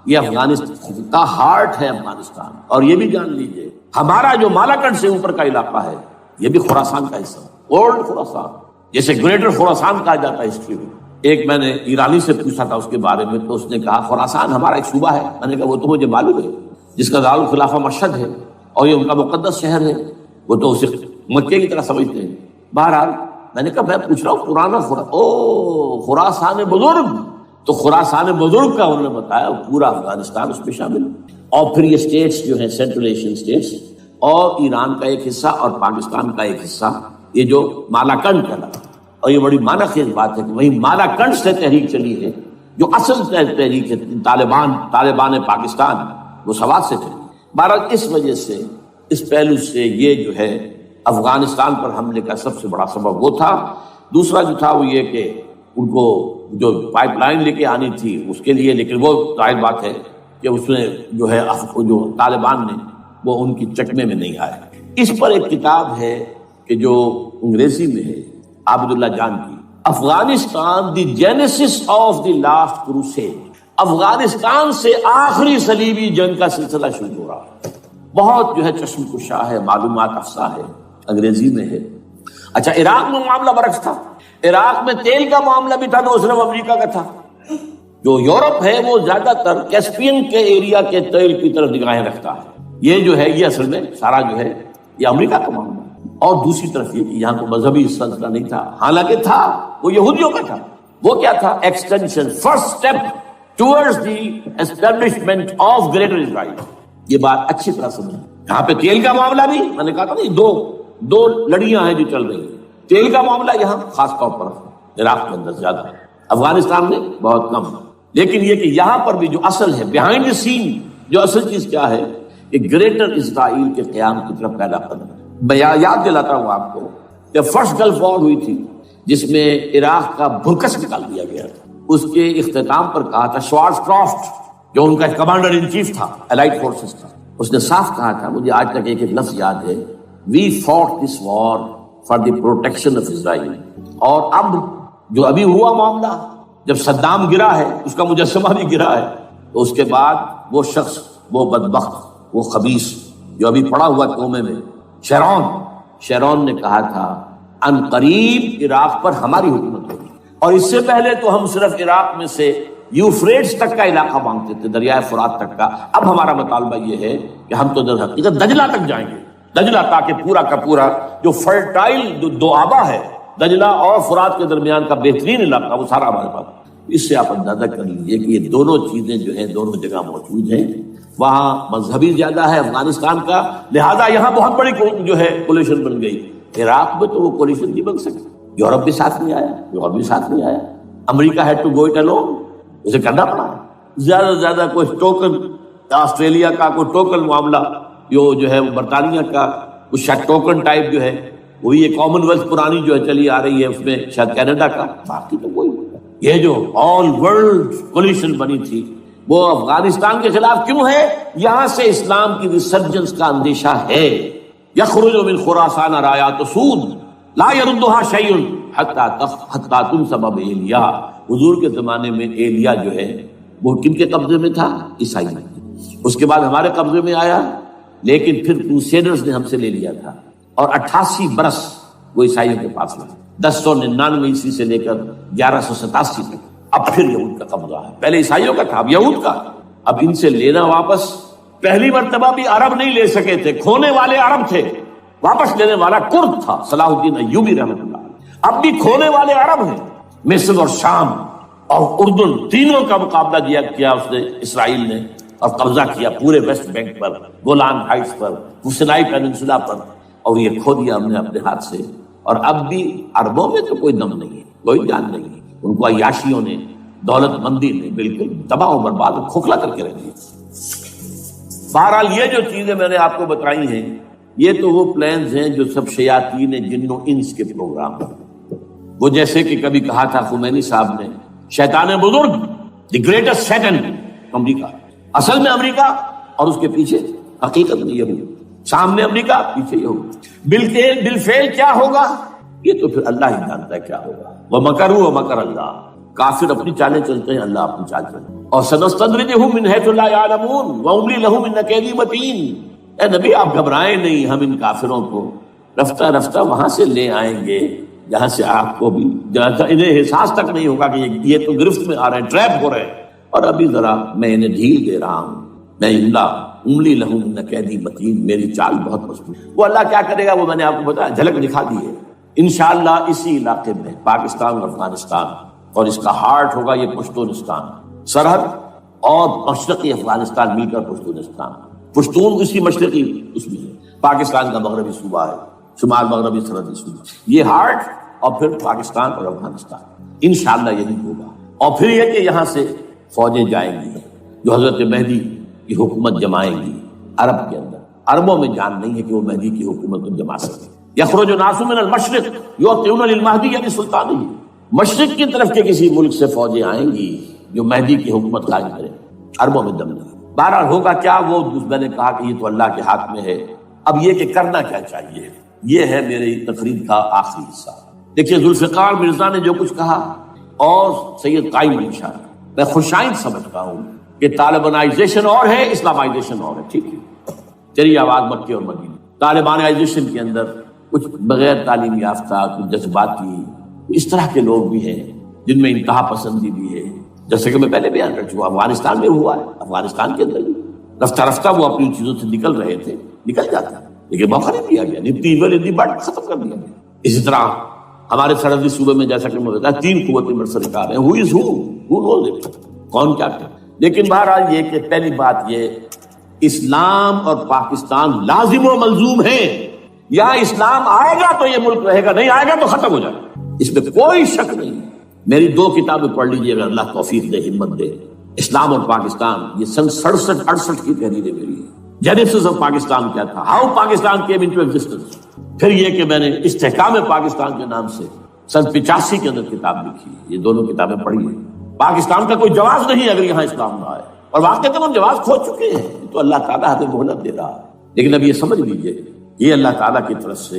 یہ افغانستان کا ہارٹ ہے افغانستان۔ اور یہ بھی جان لیجئے، ہمارا جو مالاکنڈ سے اوپر کا علاقہ ہے یہ بھی خراسان کا حصہ، اولڈ خراسان، جیسے گریٹر خراسان کہا جاتا ہے ہسٹری میں۔ ایک میں نے ایرانی سے پوچھا تھا اس کے بارے میں، تو اس نے کہا خراسان ہمارا ایک صوبہ ہے۔ میں نے کہا وہ تو مجھے معلوم ہے، جس کا دارالخلافہ مشہد ہے اور یہ ان کا مقدس شہر ہے، وہ تو اسے مکے کی طرح سمجھتے ہیں۔ بہرحال میں نے کہا میں پوچھ رہا ہوں پرانا خراسان بزرگ، تو خراسان بزرگ کا انہوں نے بتایا پورا افغانستان اس میں شامل ہے۔ اور پھر یہ اسٹیٹس جو ہیں سینٹرل ایشین اسٹیٹس، اور ایران کا ایک حصہ اور پاکستان کا ایک حصہ، یہ جو مالاکنڈ کہلاتا ہے۔ اور یہ بڑی معنی خیز بات ہے کہ وہی مالاکنڈ سے تحریک چلی ہے جو اصل تحریک ہے طالبان پاکستان، وہ سوات سے چلی۔ بہرحال اس وجہ سے، اس پہلو سے یہ جو ہے افغانستان پر حملے کا سب سے بڑا سبب وہ تھا۔ دوسرا جو تھا وہ یہ کہ ان کو جو پائپ لائن لے کے آنی تھی اس کے لیے، لیکن وہ ظاہر بات ہے کہ اس میں جو ہے جو طالبان نے وہ ان کی چکمے میں نہیں آئے۔ اس پر ایک کتاب ہے کہ جو انگریزی میں ہے عابد اللہ جان کی، Afghanistan the genesis of the last crusade, Afghanistan سے آخری صلیبی جنگ کا سلسلہ شروع ہو رہا ہے۔ بہت جو ہے چشم کشا ہے، معلومات افزا ہے، انگریزی میں ہے۔ اچھا، عراق میں معاملہ برعکس تھا، عراق میں تیل کا معاملہ بھی تھا، تو صرف امریکہ کا تھا۔ جو یورپ ہے وہ زیادہ تر کیسپین کے ایریا کے تیل کی طرف نگاہیں رکھتا ہے، یہ جو ہے یہ اصل میں سارا جو ہے یہ امریکہ کا معاملہ ہے۔ اور دوسری طرف یہ کہ یہاں کو مذہبی سلسلہ نہیں تھا، حالانکہ تھا، وہ یہودیوں کا تھا۔ وہ کیا تھا؟ Extension, first step towards the establishment of greater Israel. یہ بات اچھی طرح سمجھیں۔ یہاں پہ تیل کا معاملہ بھی میں نے کہا تھا نا، دو لڑیاں ہیں جو چل رہی ہیں۔ تیل کا معاملہ یہاں خاص طور پر عراق کے اندر زیادہ، افغانستان میں بہت کم۔ لیکن یہ کہ یہاں پر بھی جو اصل ہے بیہائنڈ دی سین، جو اصل چیز کیا ہے کہ گریٹر اسرائیل کے قیام کی طرف پہلا قدم۔ میں یاد دلاتا ہوں آپ کو کہ فرسٹ گلف وار ہوئی تھی جس میں عراق کا بھرکس نکال دیا گیا تھا، اس کے اختتام پر کہا تھا شوارٹز کرافٹ، جو ان کا کمانڈر ان چیف تھا الائڈ فورسز کا، اس نے صاف کہا تھا، مجھے آج تک ایک لفظ یاد ہے، we fought this war for the protection of Israel. اور اب جو ابھی ہوا معاملہ، جب صدام گرا ہے، اس کا مجسمہ بھی گرا ہے، تو اس کے بعد وہ شخص، وہ بدبخت، وہ خبیث جو ابھی پڑا ہوا کومے میں، شیرون نے کہا تھا ان قریب عراق پر ہماری حکومت ہوگی۔ اور اس سے پہلے تو ہم صرف عراق میں سے یوفریٹس تک کا علاقہ مانگتے تھے، دریائے فرات تک کا۔ اب ہمارا مطالبہ یہ ہے کہ ہم تو در حقیقت دجلہ تک جائیں گے، دجلہ، تاکہ پورا کا پورا جو فرٹائل دو آبا ہے دجلہ اور فرات کے درمیان کا بہترین علاقہ، وہ سارا ہمارے پاس۔ اس سے آپ اندازہ کر لیجیے کہ یہ دونوں چیزیں جو ہیں دونوں جگہ موجود ہیں۔ وہاں مذہبی زیادہ ہے افغانستان کا، لہذا یہاں بہت بڑی جو ہے کولیشن بن گئی۔ عراق میں تو وہ کولیشن نہیں بن سکتی، یورپ بھی ساتھ نہیں آیا، یورپ بھی ساتھ نہیں آیا، America had to go it alone, اسے کرنا پڑا۔ زیادہ سے زیادہ کوئی ٹوکن آسٹریلیا کا کوئی ٹوکن معاملہ جو ہے برطانیہ کا کچھ شاید ٹوکن ٹائپ جو ہے وہی یہ کامن ویلتھ پرانی جو ہے چلی آ رہی ہے، اس میں شاید کینیڈا کا، باقی تو کوئی یہ جو آل ورلڈ کولیشن بنی تھی وہ افغانستان کے خلاف کیوں ہے؟ یہاں سے اسلام کی ریسرجنس کا اندیشہ ہے۔ یخرج من خراسان رایات سود لا يردها شیء حتی تنصب بایلیا۔ حضور کے زمانے میں ایلیا جو ہے وہ کن کے قبضے میں تھا؟ عیسائی میں۔ اس کے بعد ہمارے قبضے میں آیا، لیکن پھر کروسیڈرز نے ہم سے لے لیا تھا، اور 88 برس وہ عیسائیوں کے پاس رہا، 1099 عیسوی سے لے کر 1187 تک۔ اب پھر یہود کا قبضہ ہے، پہلے عیسائیوں کا تھا، اب یہود کا۔ اب ان سے لینا واپس، پہلی مرتبہ بھی عرب نہیں لے سکے تھے، کھونے والے عرب تھے، واپس لینے والا کرد تھا صلاح الدین ایوبی رحمۃ اللہ۔ اب بھی کھونے والے عرب ہیں، مصر اور شام اور اردن تینوں کا مقابلہ کیا اس نے، اسرائیل نے، اور قبضہ کیا پورے ویسٹ بینک پر، گولان ہائٹس پر، سینائی پیننسولا پر، اور یہ کھو دیا ہم نے اپنے ہاتھ سے۔ اور اب بھی عربوں میں تو کوئی دم نہیں ہے، کوئی جان نہیں ہے، ان کو عیاشیوں نے، دولت مندی نے بالکل تباہ و برباد کھوکھلا کر کے رکھ دیا۔ بہرحال یہ جو چیزیں میں نے آپ کو بتائی ہیں، یہ تو وہ پلانز ہیں جو سب شیاطین جن و انس کے پروگرام ہیں۔ وہ جیسے کہ کبھی کہا تھا خمینی صاحب نے، شیطان بزرگ، دی گریٹسٹ سیٹن، امریکہ۔ اصل میں امریکہ، اور اس کے پیچھے حقیقت میں یہود، سامنے امریکہ، پیچھے یہود۔ بالفعل کیا ہوگا یہ تو پھر اللہ ہی جانتا ہے کیا ہوگا۔ وَمَكَرُوا وَمَكَرَ اللَّهُ، کافر اپنی چالیں چلتے ہیں، اللہ اپنی چال چلتے ہیں۔ اور سَنَسْتَدْرِجُهُم مِّنْ حَيْثُ لَا يَعْلَمُونَ وَأُمْلِي لَهُمْ إِنَّ كَيْدِي مَتِينٌ۔ اے نبی آپ گھبرائیں نہیں، ہم ان کافروں کو رفتہ رفتہ وہاں سے لے آئیں گے جہاں سے آپ کو بھی انہیں احساس تک نہیں ہوگا کہ یہ تو گرفت میں آ رہے ہیں، ٹریپ ہو رہے ہیں، اور ابھی ذرا میں انہیں ڈھیل دے رہا ہوں۔ میں املی لہم ان قیدی متین، میری چال بہت مضبوط۔ وہ اللہ کیا کرے گا وہ میں نے آپ کو بتایا، جھلک دکھا دی ہے۔ انشاءاللہ اسی علاقے میں پاکستان اور افغانستان، اور اس کا ہارٹ ہوگا یہ پشتونستان، سرحد اور مشرقی افغانستان مل کر پشتونستان، پشتون اسی مشرقی اس میں ہے، پاکستان کا مغربی صوبہ ہے، شمال مغربی سرحدی صوبہ، یہ ہارٹ، اور پھر پاکستان اور افغانستان انشاءاللہ یہی ہوگا۔ اور پھر یہ کہ یہاں سے فوجیں جائیں گی جو حضرت مہدی کی حکومت جمائیں گی عرب کے اندر۔ عربوں میں جان نہیں ہے کہ وہ مہدی کی حکومت کو جما سکے۔ یخرج ناس من المشرق یعطون للمہدی یعنی سلطانی، مشرق کی طرف کے کسی ملک سے فوجیں آئیں گی جو مہدی کی حکومت قائم کرے، عربوں میں دم نہیں۔ بہرحال ہوگا کیا وہ میں نے کہا کہ یہ تو اللہ کے ہاتھ میں ہے۔ اب یہ کہ کرنا کیا چاہیے، یہ ہے میری تقریر کا آخری حصہ۔ دیکھیے ذوالفقار مرزا نے جو کچھ کہا اور سید قائم علی شاہ، میں خوشائند سمجھتا ہوں کہ طالبانائزیشن اور ہے، اسلامائزیشن اور ہے، ٹھیک ہے، چلیے آواز مکے اور مدینے۔ طالبانائزیشن کے اندر کچھ بغیر تعلیم یافتہ، کچھ جذباتی، اس طرح کے لوگ بھی ہیں جن میں انتہا پسندی بھی ہے، جیسے کہ میں پہلے بیان کر چکا، افغانستان میں ہوا ہے، افغانستان کے اندر بھی رفتہ رفتہ وہ اپنی چیزوں سے نکل رہے تھے، نکل جاتا ہے، لیکن موقع نہیں دیا گیا، نیتی بٹ ختم کر دیا گیا۔ اسی طرح ہمارے سرحدی صوبے میں جیسا کہ میں بتایا 3 قوتیں برسرکار ہیں، who knows it، کون کیا کرے۔ لیکن بہرحال یہ کہ پہلی بات یہ، اسلام اور پاکستان لازم و ملزوم ہیں۔ یا اسلام آئے گا تو یہ ملک رہے گا، نہیں آئے گا تو ختم ہو جائے گا، اس میں کوئی شک نہیں۔ میری 2 کتابیں پڑھ لیجیے اگر اللہ توفیق دے، ہمت دے، اسلام اور پاکستان، یہ سن 67-68 کی تحریر ہے میری۔ جینیسس آف پاکستان کیا تھا، how Pakistan came into existence. پھر یہ کہ میں نے استحکام پاکستان کے نام سے سن 85 کے اندر کتاب لکھی، یہ دونوں کتابیں پڑھی ہیں۔ پاکستان کا کوئی جواز نہیں اگر یہاں اسلام نہ آئے، اور واقعی ہم جواز کھو چکے ہیں، تو اللہ تعالیٰ ہمیں مہلت دے رہا ہے۔ لیکن اب یہ سمجھ لیجیے یہ اللہ تعالیٰ کی طرف سے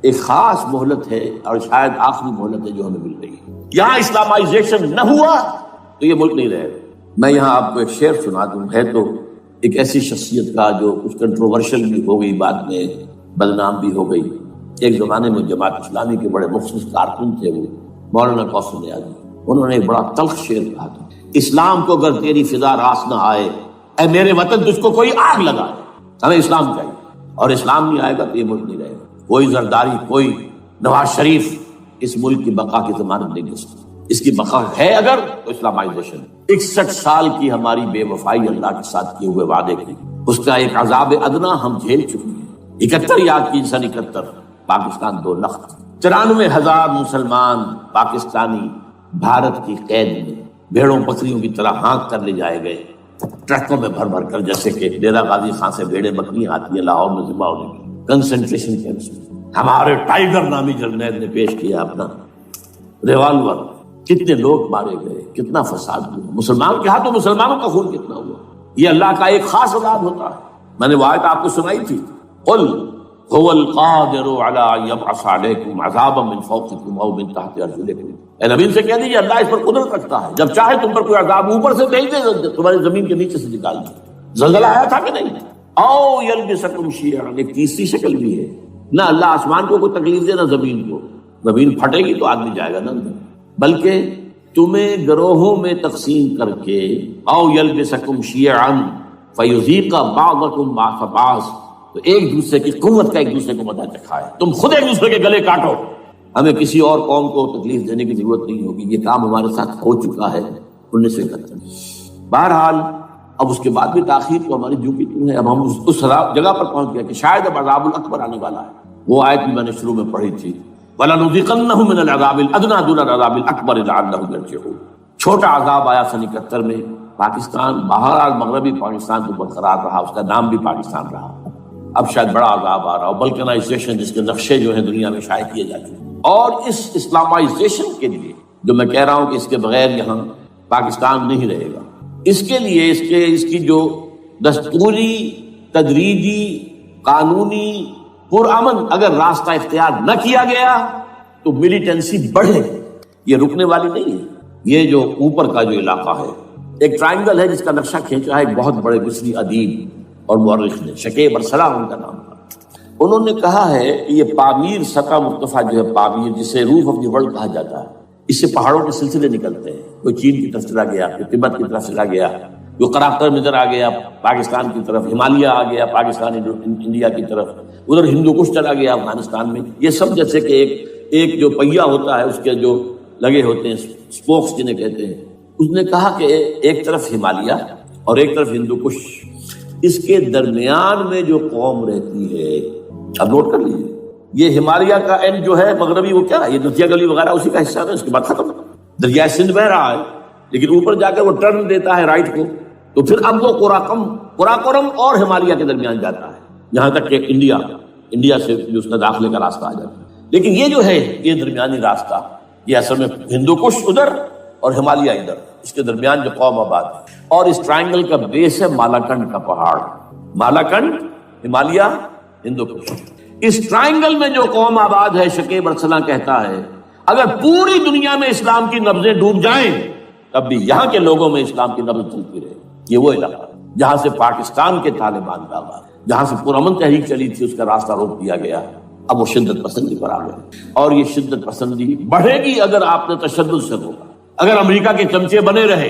ایک خاص مہلت ہے، اور شاید آخری مہلت ہے جو ہمیں مل رہی ہے۔ یہاں اسلامائزیشن نہ ہوا تو یہ ملک نہیں رہے گا۔ میں یہاں آپ کو ایک شعر سنا دوں، ہے تو ایک ایسی شخصیت کا جو کچھ کنٹروورشل بھی ہو گئی، بعد میں بدنام بھی ہو گئی۔ ایک زمانے میں جماعت اسلامی کے بڑے مخصوص کارکن تھے وہ، مولانا کوثر نیازی، انہوں نے ایک بڑا تلخ شعر کہا تھا، اسلام کو اگر تیری فضا راس نہ آئے، اے میرے وطن تجھ کو کوئی آگ لگائے۔ ہمیں اسلام چاہیے، اور اسلام نہیں آئے گا تو یہ ملک نہیں رہے گا۔ کوئی زرداری، کوئی نواز شریف اس ملک کی بقا کی ضمانت نہیں دے سکتی۔ اس کی بقا ہے اگر تو اسلامائزیشن۔ 61 سال کی ہماری بے وفائی اللہ کے ساتھ کیے ہوئے وعدے کی، اس کا ایک عذاب ادنا ہم جھیل چکے ہیں۔ 71 یاد کی سن 71، پاکستان 2 لخت، 94,000 مسلمان پاکستانی بھارت کی قید میں بھیڑوں بکریوں کی طرح ہانک کر لے جائے گئے، ٹرکوں میں بھر بھر کر، جیسے کہ ڈیرہ غازی خان سے بھیڑیں بکریاں آتی ہیں لاہور میں ذبح ہونے کی، کنسنٹریشن کیمپس میں ہمارے ٹائیگر نامی جرنیل نے پیش کیا اپنا ریوالور، کتنے لوگ مارے گئے، کتنا فساد ہوا، مسلمان کے ہاتھوں مسلمانوں کا خون کتنا ہوا۔ یہ اللہ کا ایک خاص عذاب ہوتا ہے۔ میں نے وہ آیت آپ کو سنائی تھی، قل هو القادر على ان يبعث عليكم عذابا من فوقكم او من تحت ارجلكم، اے نبی سے کہہ دیجیے اللہ اس پر قدرت رکھتا ہے، جب چاہے تم پر کوئی عذاب اوپر سے بھیج دے، تمہاری زمین کے نیچے سے نکال دے۔ زلزلہ آیا تھا کہ نہیں؟ او یلبسکم شیعا، ایک تیسری شکل بھی ہے، نہ اللہ آسمان کو کوئی تکلیف دے نہ زمین کو، زمین پھٹے گی تو آدمی جائے گا نا، بلکہ تمہیں گروہوں میں تقسیم کر کے، او یلبسکم شیعا فیذیق بعضکم بعض بعض، تو ایک دوسرے کی قوت کا ایک دوسرے کو مزہ چکھائے، تم خود ایک دوسرے کے گلے کاٹو، ہمیں کسی اور قوم کو تکلیف دینے کی ضرورت نہیں ہوگی، یہ کام ہمارے ساتھ ہو چکا ہے 1971 میں۔ بہرحال اب اس کے بعد بھی تاخیر تو ہماری جو کی تو ہے، اب ہم اس جگہ پر پہنچ گئے کہ شاید اب عذاب الاکبر آنے والا ہے۔ وہ آیت بھی میں نے شروع میں پڑھی تھی، وَلَنُذِيقَنَّهُم مِّنَ الْعَذَابِ الْأَدْنَىٰ دُونَ الْعَذَابِ الْأَكْبَرِ لَعَلَّهُمْ يَرْجِعُونَ۔ چھوٹا عذاب آیا سن 71 میں، پاکستان بہرحال مغربی پاکستان تو برقرار رہا، اس کا نام بھی پاکستان رہا۔ اب شاید بڑا عذاب آ رہا ہو، بلکنائزیشن جس کے نقشے جو ہیں دنیا میں شائع کیے جا چکے ہیں، اور اس اسلامائزیشن کے لیے جو میں کہہ رہا ہوں کہ اس کے بغیر یہاں پاکستان نہیں رہے گا، اس کے لیے اس کی جو دستوری، تدریجی، قانونی، پرامن اگر راستہ اختیار نہ کیا گیا تو ملیٹنسی بڑھے، یہ رکنے والی نہیں ہے۔ یہ جو اوپر کا جو علاقہ ہے، ایک ٹرائنگل ہے جس کا نقشہ کھینچا ہے ایک بہت بڑے مصری ادیب اور مورخ نے، شکیب ارسلان ان کا نام تھا۔ انہوں نے کہا ہے کہ یہ پامیر سطح مرتفع جو ہے، پامیر جسے روف آف دی ورلڈ کہا جاتا ہے، اس سے پہاڑوں کے سلسلے نکلتے ہیں، کوئی چین کی طرف چلا گیا، کوئی تبت کی طرف چلا گیا، کوئی قراقر نظر آ گیا پاکستان کی طرف، ہمالیہ آ گیا پاکستان انڈیا کی طرف، ادھر ہندو کش چلا گیا افغانستان میں۔ یہ سب جیسے کہ ایک جو پہیا ہوتا ہے اس کے جو لگے ہوتے ہیں اسپوکس جنہیں کہتے ہیں، اس نے کہا کہ ایک طرف ہمالیہ اور ایک طرف ہندو کش، اس کے درمیان میں جو قوم رہتی ہے، اب نوٹ کر لیجیے، یہ ہمالیہ کا اینڈ جو ہے مغربی، وہ کیا ہے، یہ نتیا گلی وغیرہ اسی کا حصہ ہے، اس کے بعد ختم، دریائے سندھ بہ رہا ہے، لیکن اوپر جا کے وہ ٹرن دیتا ہے رائٹ کو، تو پھر اب وہ قراقرم اور ہمالیہ کے درمیان جاتا ہے، یہاں تک کہ انڈیا سے جو اس کا داخلے کا راستہ آ جاتا ہے۔ لیکن یہ جو ہے یہ درمیانی راستہ، یہ اصل میں ہندو کش ادھر اور ہمالیہ ادھر، اس کے درمیان جو قوم آباد ہے، اور اس ٹرائنگل کا بیس ہے مالاکنڈ کا پہاڑ، مالاکنڈ، ہمالیہ، ہندو کش۔ اس ٹرائنگل میں جو قوم آباد ہے، شکیب ارسلان کہتا ہے اگر پوری دنیا میں اسلام کی نبضیں ڈوب جائیں تب بھی یہاں کے لوگوں میں اسلام کی نبض چلتی رہے۔ یہ وہ علاقہ جہاں سے پاکستان کے طالبان کا آغاز، جہاں سے پرامن تحریک چلی تھی، اس کا راستہ روک دیا گیا، اب وہ شدت پسندی پر آ گئے، اور یہ شدت پسندی بڑھے گی اگر آپ نے تشدد سے روکا، اگر امریکہ کے چمچے بنے رہے،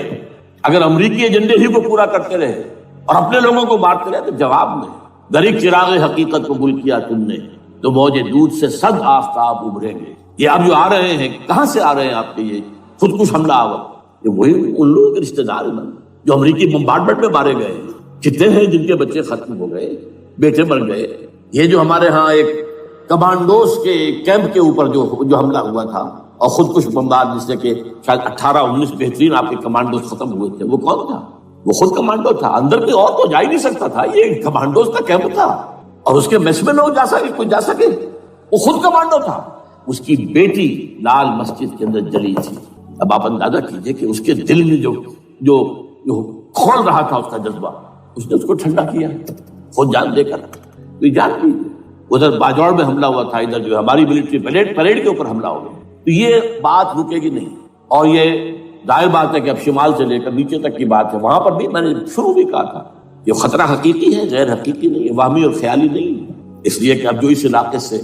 اگر امریکی ایجنڈے ہی کو پورا کرتے رہے اور اپنے لوگوں کو مارتے رہے، تو جواب میں دریک چراغ حقیقت قبول کیا تم نے تو موج دودھ سے صد آفتاب ابھریں گے۔ یہ اب جو آ رہے ہیں، کہاں سے آ رہے ہیں آپ کے یہ خودکش حملہ آور؟ یہ وہی ان لوگوں کے رشتے دار ہیں جو امریکی بمبارڈمنٹ میں مارے گئے، کتنے ہیں جن کے بچے ختم ہو گئے، بیٹے مر گئے۔ یہ جو ہمارے ہاں ایک کمانڈوز کے کیمپ کے اوپر جو حملہ ہوا تھا اور خودکش بمبار، جس سے کہ شاید 18-19 بہترین آپ کے کمانڈوز ختم ہوئے تھے، وہ کون تھا؟ وہ خود کمانڈو تھا، اندر کوئی اور تو جا ہی نہیں سکتا تھا، یہ کمانڈوز کا کیمپ تھا، اور اس کے میس میں نہ جا سکے کوئی جا سکے، وہ خود کمانڈو تھا۔ اس کی بیٹی لال مسجد کے اندر جلی تھی۔ اب آپ اندازہ کیجئے کہ اس کے دل میں جو کھول رہا تھا اس کا جذبہ، اس نے اس کو ٹھنڈا کیا خود جان دے کر۔ تو یہ جان لیجیے ادھر باجوڑ میں حملہ ہوا تھا، ادھر جو ہماری ملٹری پریڈ کے اوپر حملہ ہو گیا، تو یہ بات رکے گی نہیں۔ اور یہ ظاہر بات ہے کہ اب شمال سے لے کر نیچے تک کی بات ہے، وہاں پر بھی میں نے شروع بھی کہا تھا یہ خطرہ حقیقی ہے، غیر حقیقی نہیں ہے، وہمی اور خیالی نہیں ہے، اس لیے کہ اب جو اس علاقے سے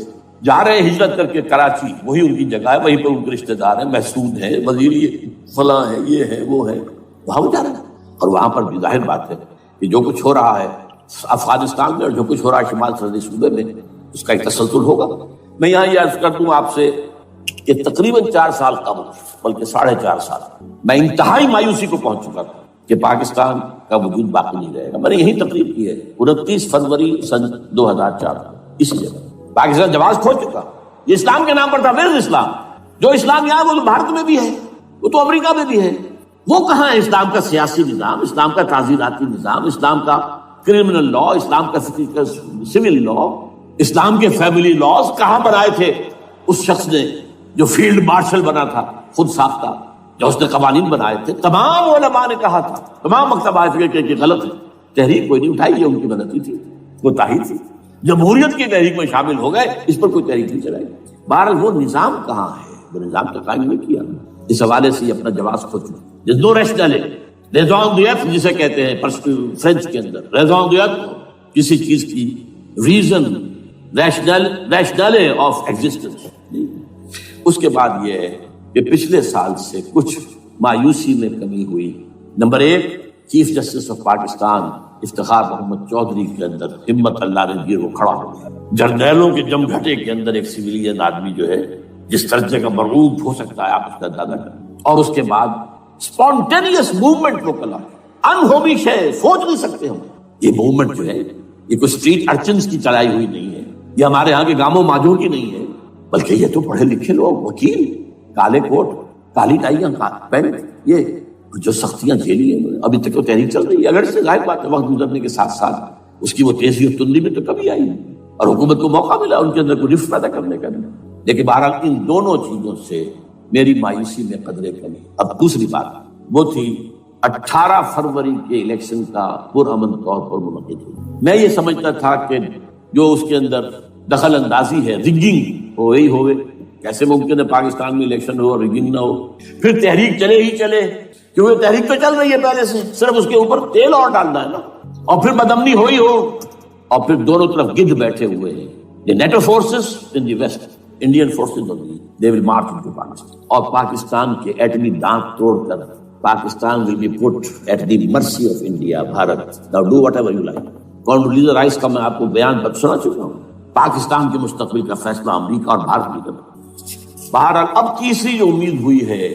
جا رہے ہیں ہجرت کر کے کراچی، وہی ان کی جگہ ہے، وہیں پر ان کے رشتے دار ہیں، محسود ہیں، وزیر فلاں ہے، یہ ہے وہ ہے، وہاں وہ جا رہے ہیں۔ اور وہاں پر بھی ظاہر بات ہے کہ جو کچھ ہو رہا ہے افغانستان میں اور جو کچھ ہو رہا ہے شمال سرحدی صوبے میں، اس کا ایک تسلسل ہوگا۔ میں یہاں یہ عرض کر دوں آپ سے کہ تقریباً 4 سال قبل، بلکہ 4.5 سال، میں انتہائی مایوسی کو پہنچ چکا تھا کہ پاکستان کا وجود باقی نہیں رہے گا۔ میں نے یہی تقریر کی ہے 29 فروری سن 2004، اسی جگہ پاکستان جواز کھو چکا۔ یہ اسلام کے نام پر تھا، ویئر از اسلام؟ جو اسلام یہاں وہ تو بھارت میں بھی ہے، وہ تو امریکہ میں بھی ہے، وہ کہاں ہے اسلام کا سیاسی نظام، اسلام کا تعزیراتی نظام، اسلام کا کرمنل لا، اسلام کا سول لا، اسلام کے فیملی لاز کہاں بنائے تھے اس شخص نے جو فیلڈ مارشل بنا تھا، خود ساختہ، جو اس نے قوانین بنائے تھے؟ تمام علماء نے کہا تھا، تمام مکتبہ فکر کہ غلط ہے، تحریک کوئی نہیں اٹھائی، یہ ان کی غلطی تھی، کوتاہی تھی۔ جمہوریت کی تحریک میں شامل ہو گئے، اس پر کوئی تحریک نہیں چلائی۔ بہرحال وہ نظام کہاں ہے؟ وہ نظام کا قائم نہیں کیا۔ اس حوالے سے یہ اپنا جواز خود دو ریشنل ہے، ریزون دیت جسے کہتے ہیں فرینچ کے اندر، ریزون دیت کسی چیز کی ریزن، ریشنل آف ایگزسٹنس۔ اس کے بعد یہ ہے کہ پچھلے سال سے کچھ مایوسی میں کمی ہوئی۔ Number 1، chief justice of Pakistan Iftikhar Muhammad Chaudhry کے اندر ہمت اللہ نے دی، وہ کھڑا ہو گیا۔ جرنیلوں کے جم گھٹے کے اندر ایک سویلین آدمی جو ہے جس درجے کا مرغوب ہو سکتا ہے، آپ اس کا اندازہ کریں۔ اور اس کے بعد اسپونٹینیس موومنٹ کو کلا انہومی شے سوچ نہیں سکتے ہم۔ یہ موومنٹ جو ہے یہ کوئی اسٹریٹ ارچنز کی چلائی ہوئی نہیں ہے، یہ ہمارے ہاں کے گاموں ماجوں کی نہیں ہے، بلکہ یہ تو پڑھے لکھے لوگ، وکیل، کالے کوٹ، کالی ٹائیاں پہنے، یہ جو سختیاں جھیلی ہیں، ابھی تک تو تحریک چل رہی ہے۔ اگر سے ظاہر بات ہے وقت گزرنے کے ساتھ ساتھ اس کی وہ تیزی اور تندی میں تو کمی آئی اور حکومت کو موقع ملا ان کے اندر کوئی رفت پیدا کرنے کا نہیں۔ لیکن بہرحال ان دونوں چیزوں سے میری مایوسی میں قدرے کمی۔ اب دوسری بات وہ تھی 18 فروری کے الیکشن کا پرامن طور پر منعقد ہوئی۔ میں یہ سمجھتا تھا کہ جو اس کے اندر دخل اندازی ہے، رگنگ ہوئی ہوئے، کیسے ممکن ہے پاکستان میں الیکشن ہو اور رگنگ نہ ہو؟ پھر تحریک چلے ہی چلے، کیونکہ تحریک تو چل رہی ہے پہلے سے، صرف اس کے اوپر تیل اور ڈالنا ہے نا، اور پھر بدامنی ہوئی ہو، اور پھر دونوں طرف گدھ بیٹھے ہوئے ہیں، the NATO forces in the west, Indian forces on the east, they will march into Pakistan، اور پاکستان کے ایٹمی دانت توڑ کر Pakistan will be put at the mercy of India، Bharat. Now do whatever you like۔ Condoleezza Rice کا میں آپ کو بیان سنا چکا ہوں، پاکستان کے مستقبل کا فیصلہ امریکہ اور بھارت کی کرتا۔ بہرحال اب تیسری جو امید ہوئی ہے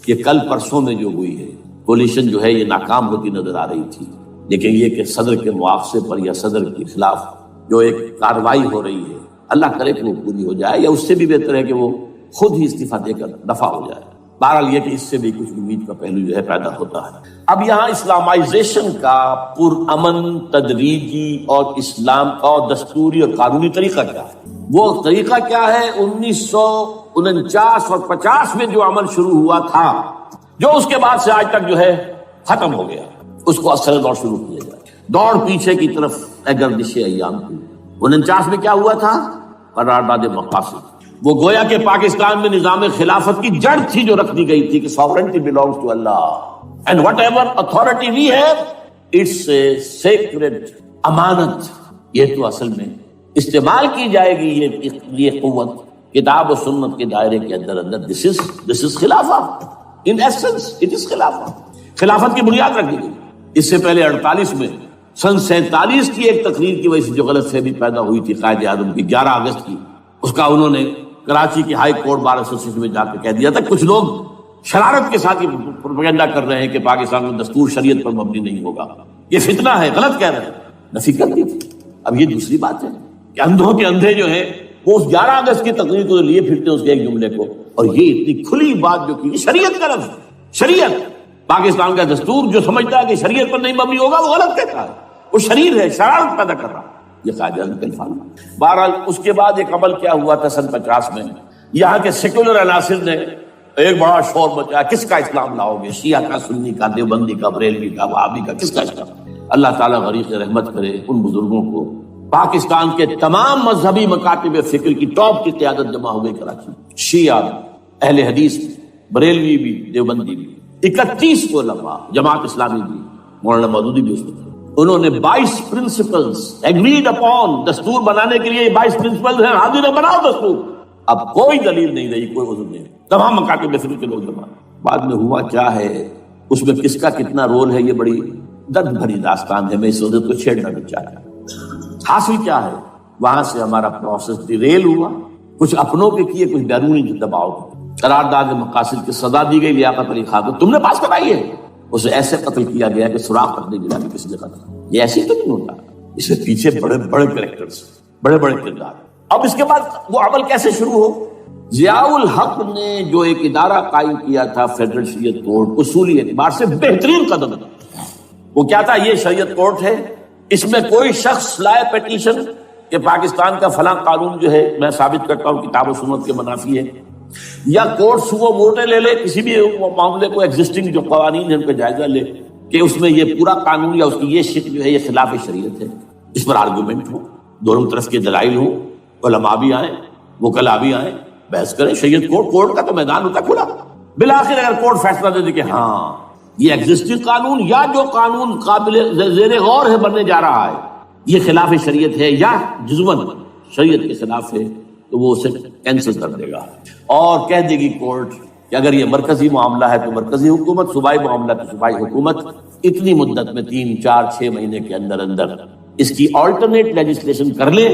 کہ کل پرسوں میں جو ہوئی ہے، کولیشن جو ہے یہ ناکام ہوتی نظر آ رہی تھی، لیکن یہ کہ صدر کے مواخذے پر یا صدر کے خلاف جو ایک کارروائی ہو رہی ہے، اللہ کرے کہ وہ پوری ہو جائے، یا اس سے بھی بہتر ہے کہ وہ خود ہی استعفیٰ دے کر دفع ہو جائے۔ بہرحال یہ کہ اس سے بھی کچھ امید کا پہلو جو ہے پیدا ہوتا ہے۔ اب یہاں اسلامائزیشن کا پرامن، تدریجی اور اسلام کا دستوری اور قانونی طریقہ کیا ہے؟ وہ طریقہ کیا ہے؟ 1949 اور 50 میں جو عمل شروع ہوا تھا، جو اس کے بعد سے آج تک جو ہے ختم ہو گیا، اس کو اصل دور شروع کیا جائے۔ دوڑ پیچھے کی طرف گردش ایام کی۔ 49 میں کیا ہوا تھا؟ قرارداد مقاصد۔ وہ گویا کہ پاکستان میں نظام خلافت کی جڑ تھی جو رکھ دی گئی تھی کہ sovereignty belongs to Allah and whatever authority we have it's a sacred امانت۔ یہ تو اصل میں استعمال کی جائے گی یہ قوت کتاب و سنت کے دائرے کے اندر۔ this is خلافہ، in essence it is خلافہ۔ خلافت کی بنیاد رکھ دی گئی۔ اس سے پہلے 48 میں سن 47 کی ایک تقریر کی وجہ سے جو غلط فہمی پیدا ہوئی تھی قائد اعظم کی 11 اگست کی، اس کا انہوں نے کراچی کی ہائی کورٹ بار ایسوسیشن میں جا کے کہہ دیا تھا۔ کچھ لوگ شرارت کے ساتھ یہ پروپیگنڈا کر رہے ہیں کہ پاکستان میں دستور شریعت پر مبنی نہیں ہوگا، یہ فتنہ ہے، غلط کہہ رہے ہیں، نفی کر دی تھی۔ اب یہ دوسری بات ہے کہ اندھوں کے اندھے جو ہیں وہ اس 11 اگست کی تقریر کو لیے پھرتے ہیں، اس کے ایک جملے کو، اور یہ اتنی کھلی بات جو کی شریعت کا لفظ، شریعت، پاکستان کا دستور جو سمجھتا ہے کہ شریعت پر نہیں مبنی ہوگا وہ غلط کہتا ہے، وہ شریر ہے، شرارت پیدا کر رہا ہے۔ یہ قائد اعظم کا الفاظ۔ بہرحال اس کے بعد ایک عمل کیا ہوا تھا سن 50 میں، یہاں کے سیکولر عناصر نے ایک بڑا شور مچایا، کس کا اسلام لاؤ گے؟ شیعہ کا، سنی کا، دیوبندی کا، بریلوی کا، وہابی کا، کس کا اسلام؟ اللہ تعالیٰ غریق رحمت کرے ان بزرگوں کو۔ پاکستان کے تمام مذہبی مکاتب فکر کی ٹاپ کی قیادت جمع ہو گئی کراچی، شیعہ بھی، اہل حدیث بھی، بریلوی بھی، دیوبندی بھی، 31 علماء، جماعت اسلامی بھی، مولانا مودودی بھی اس میں تھے۔ انہوں نے 22 پرنسپلز ایگریڈ اپون، دستور بنانے کے لیے 22 پرنسپلز ہیں، حاضر بناؤ دستور۔ اب کوئی دلیل نہیں رہی، کوئی عذر نہیں، تمام مکاتب فکر کے لوگ جمع۔ بعد میں ہوا کیا ہے، اس میں کس کا کتنا رول ہے، یہ بڑی درد بھری داستان ہے، میں اس وجہ کو چھیڑنا نہیں چاہتا۔ حاصل کیا ہے، وہاں سے ہمارا پروسیس ڈیریل ہوا، کچھ اپنوں کے کیے، کچھ بیرونی دباؤ۔ قرارداد مقاصد کی سزا دی گئی لیاقت علی خان کو، تم نے پاس کرائی ہے، اسے ایسے قتل کیا گیا کہ سراغ تک نہیں ملا کہ کسی نے قتل۔ یہ ایسی تو نہیں ہوتا، اس کے پیچھے بڑے بڑے کریکٹرز، بڑے بڑے کردار۔ اب اس کے بعد وہ عمل کیسے شروع ہو؟ ضیاء الحق نے جو ایک ادارہ قائم کیا تھا فیڈرل شریعت کورٹ، اصولی اعتبار سے بہترین قدم تھا۔ وہ کیا تھا؟ یہ شریعت کورٹ ہے، اس میں کوئی شخص لائے پیٹیشن کہ پاکستان کا فلاں قانون جو ہے میں ثابت کرتا ہوں کتاب و سنت کے منافی ہے، یا کورٹ سو موٹے لے لے کسی بھی معاملے کو، ایگزسٹنگ جو قوانین ہیں ان کا جائزہ لے کہ اس میں یہ پورا قانون یا اس کی یہ شق جو ہے یہ خلاف شریعت ہے، اس پر آرگومنٹ ہو، دونوں طرف کے دلائل ہوں، علماء بھی آئیں، وکلاء بھی آئیں، بحث کریں۔ شریعت کورٹ کا تو میدان ہوتا کھلا، بالآخر اگر کورٹ فیصلہ دے دے کہ ہاں یہ ایگزسٹنگ قانون یا جو قانون قابل زیر غور ہے بننے جا رہا ہے یہ خلاف شریعت ہے یا جزوًا شریعت کے خلاف ہے، تو وہ اسے کینسل کر دے گا اور کہہ دے گی کورٹ کہ اگر یہ مرکزی معاملہ ہے تو مرکزی حکومت، صوبائی معاملہ تو صوبائی حکومت اتنی مدت میں 3 4 6 مہینے کے اندر اندر اس کی آلٹرنیٹ لیجسلیشن کر لے،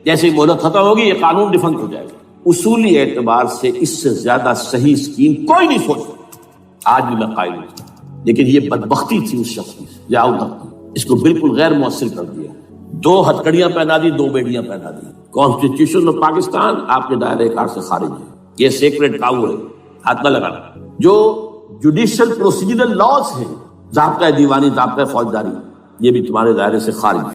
جیسے ہی مہلت ختم ہوگی یہ قانون ڈیفنکٹ ہو جائے گا۔ اصولی اعتبار سے اس سے زیادہ صحیح اسکیم کوئی نہیں سوچ سکتا، آج بھی میں قائل ہوں، لیکن یہ بدبختی تھی اس شخص کی، ضیاء الحق کی، اس کو بالکل غیر مؤثر کر دیا، 2 ہتھکڑیاں پہنا دی، 2 بیڑیاں پہنا دی۔ کانسٹیٹیوشن آف پاکستان آپ کے دائرۂ کار سے خارج ہے، یہ سیکریٹ کاؤ ہے، ہاتھ نہ لگانا۔ جو جوڈیشل پروسیجرل لاز ہیں، ضابطۂ دیوانی، ضابطۂ فوجداری، یہ بھی تمہارے دائرے سے خارج ہے۔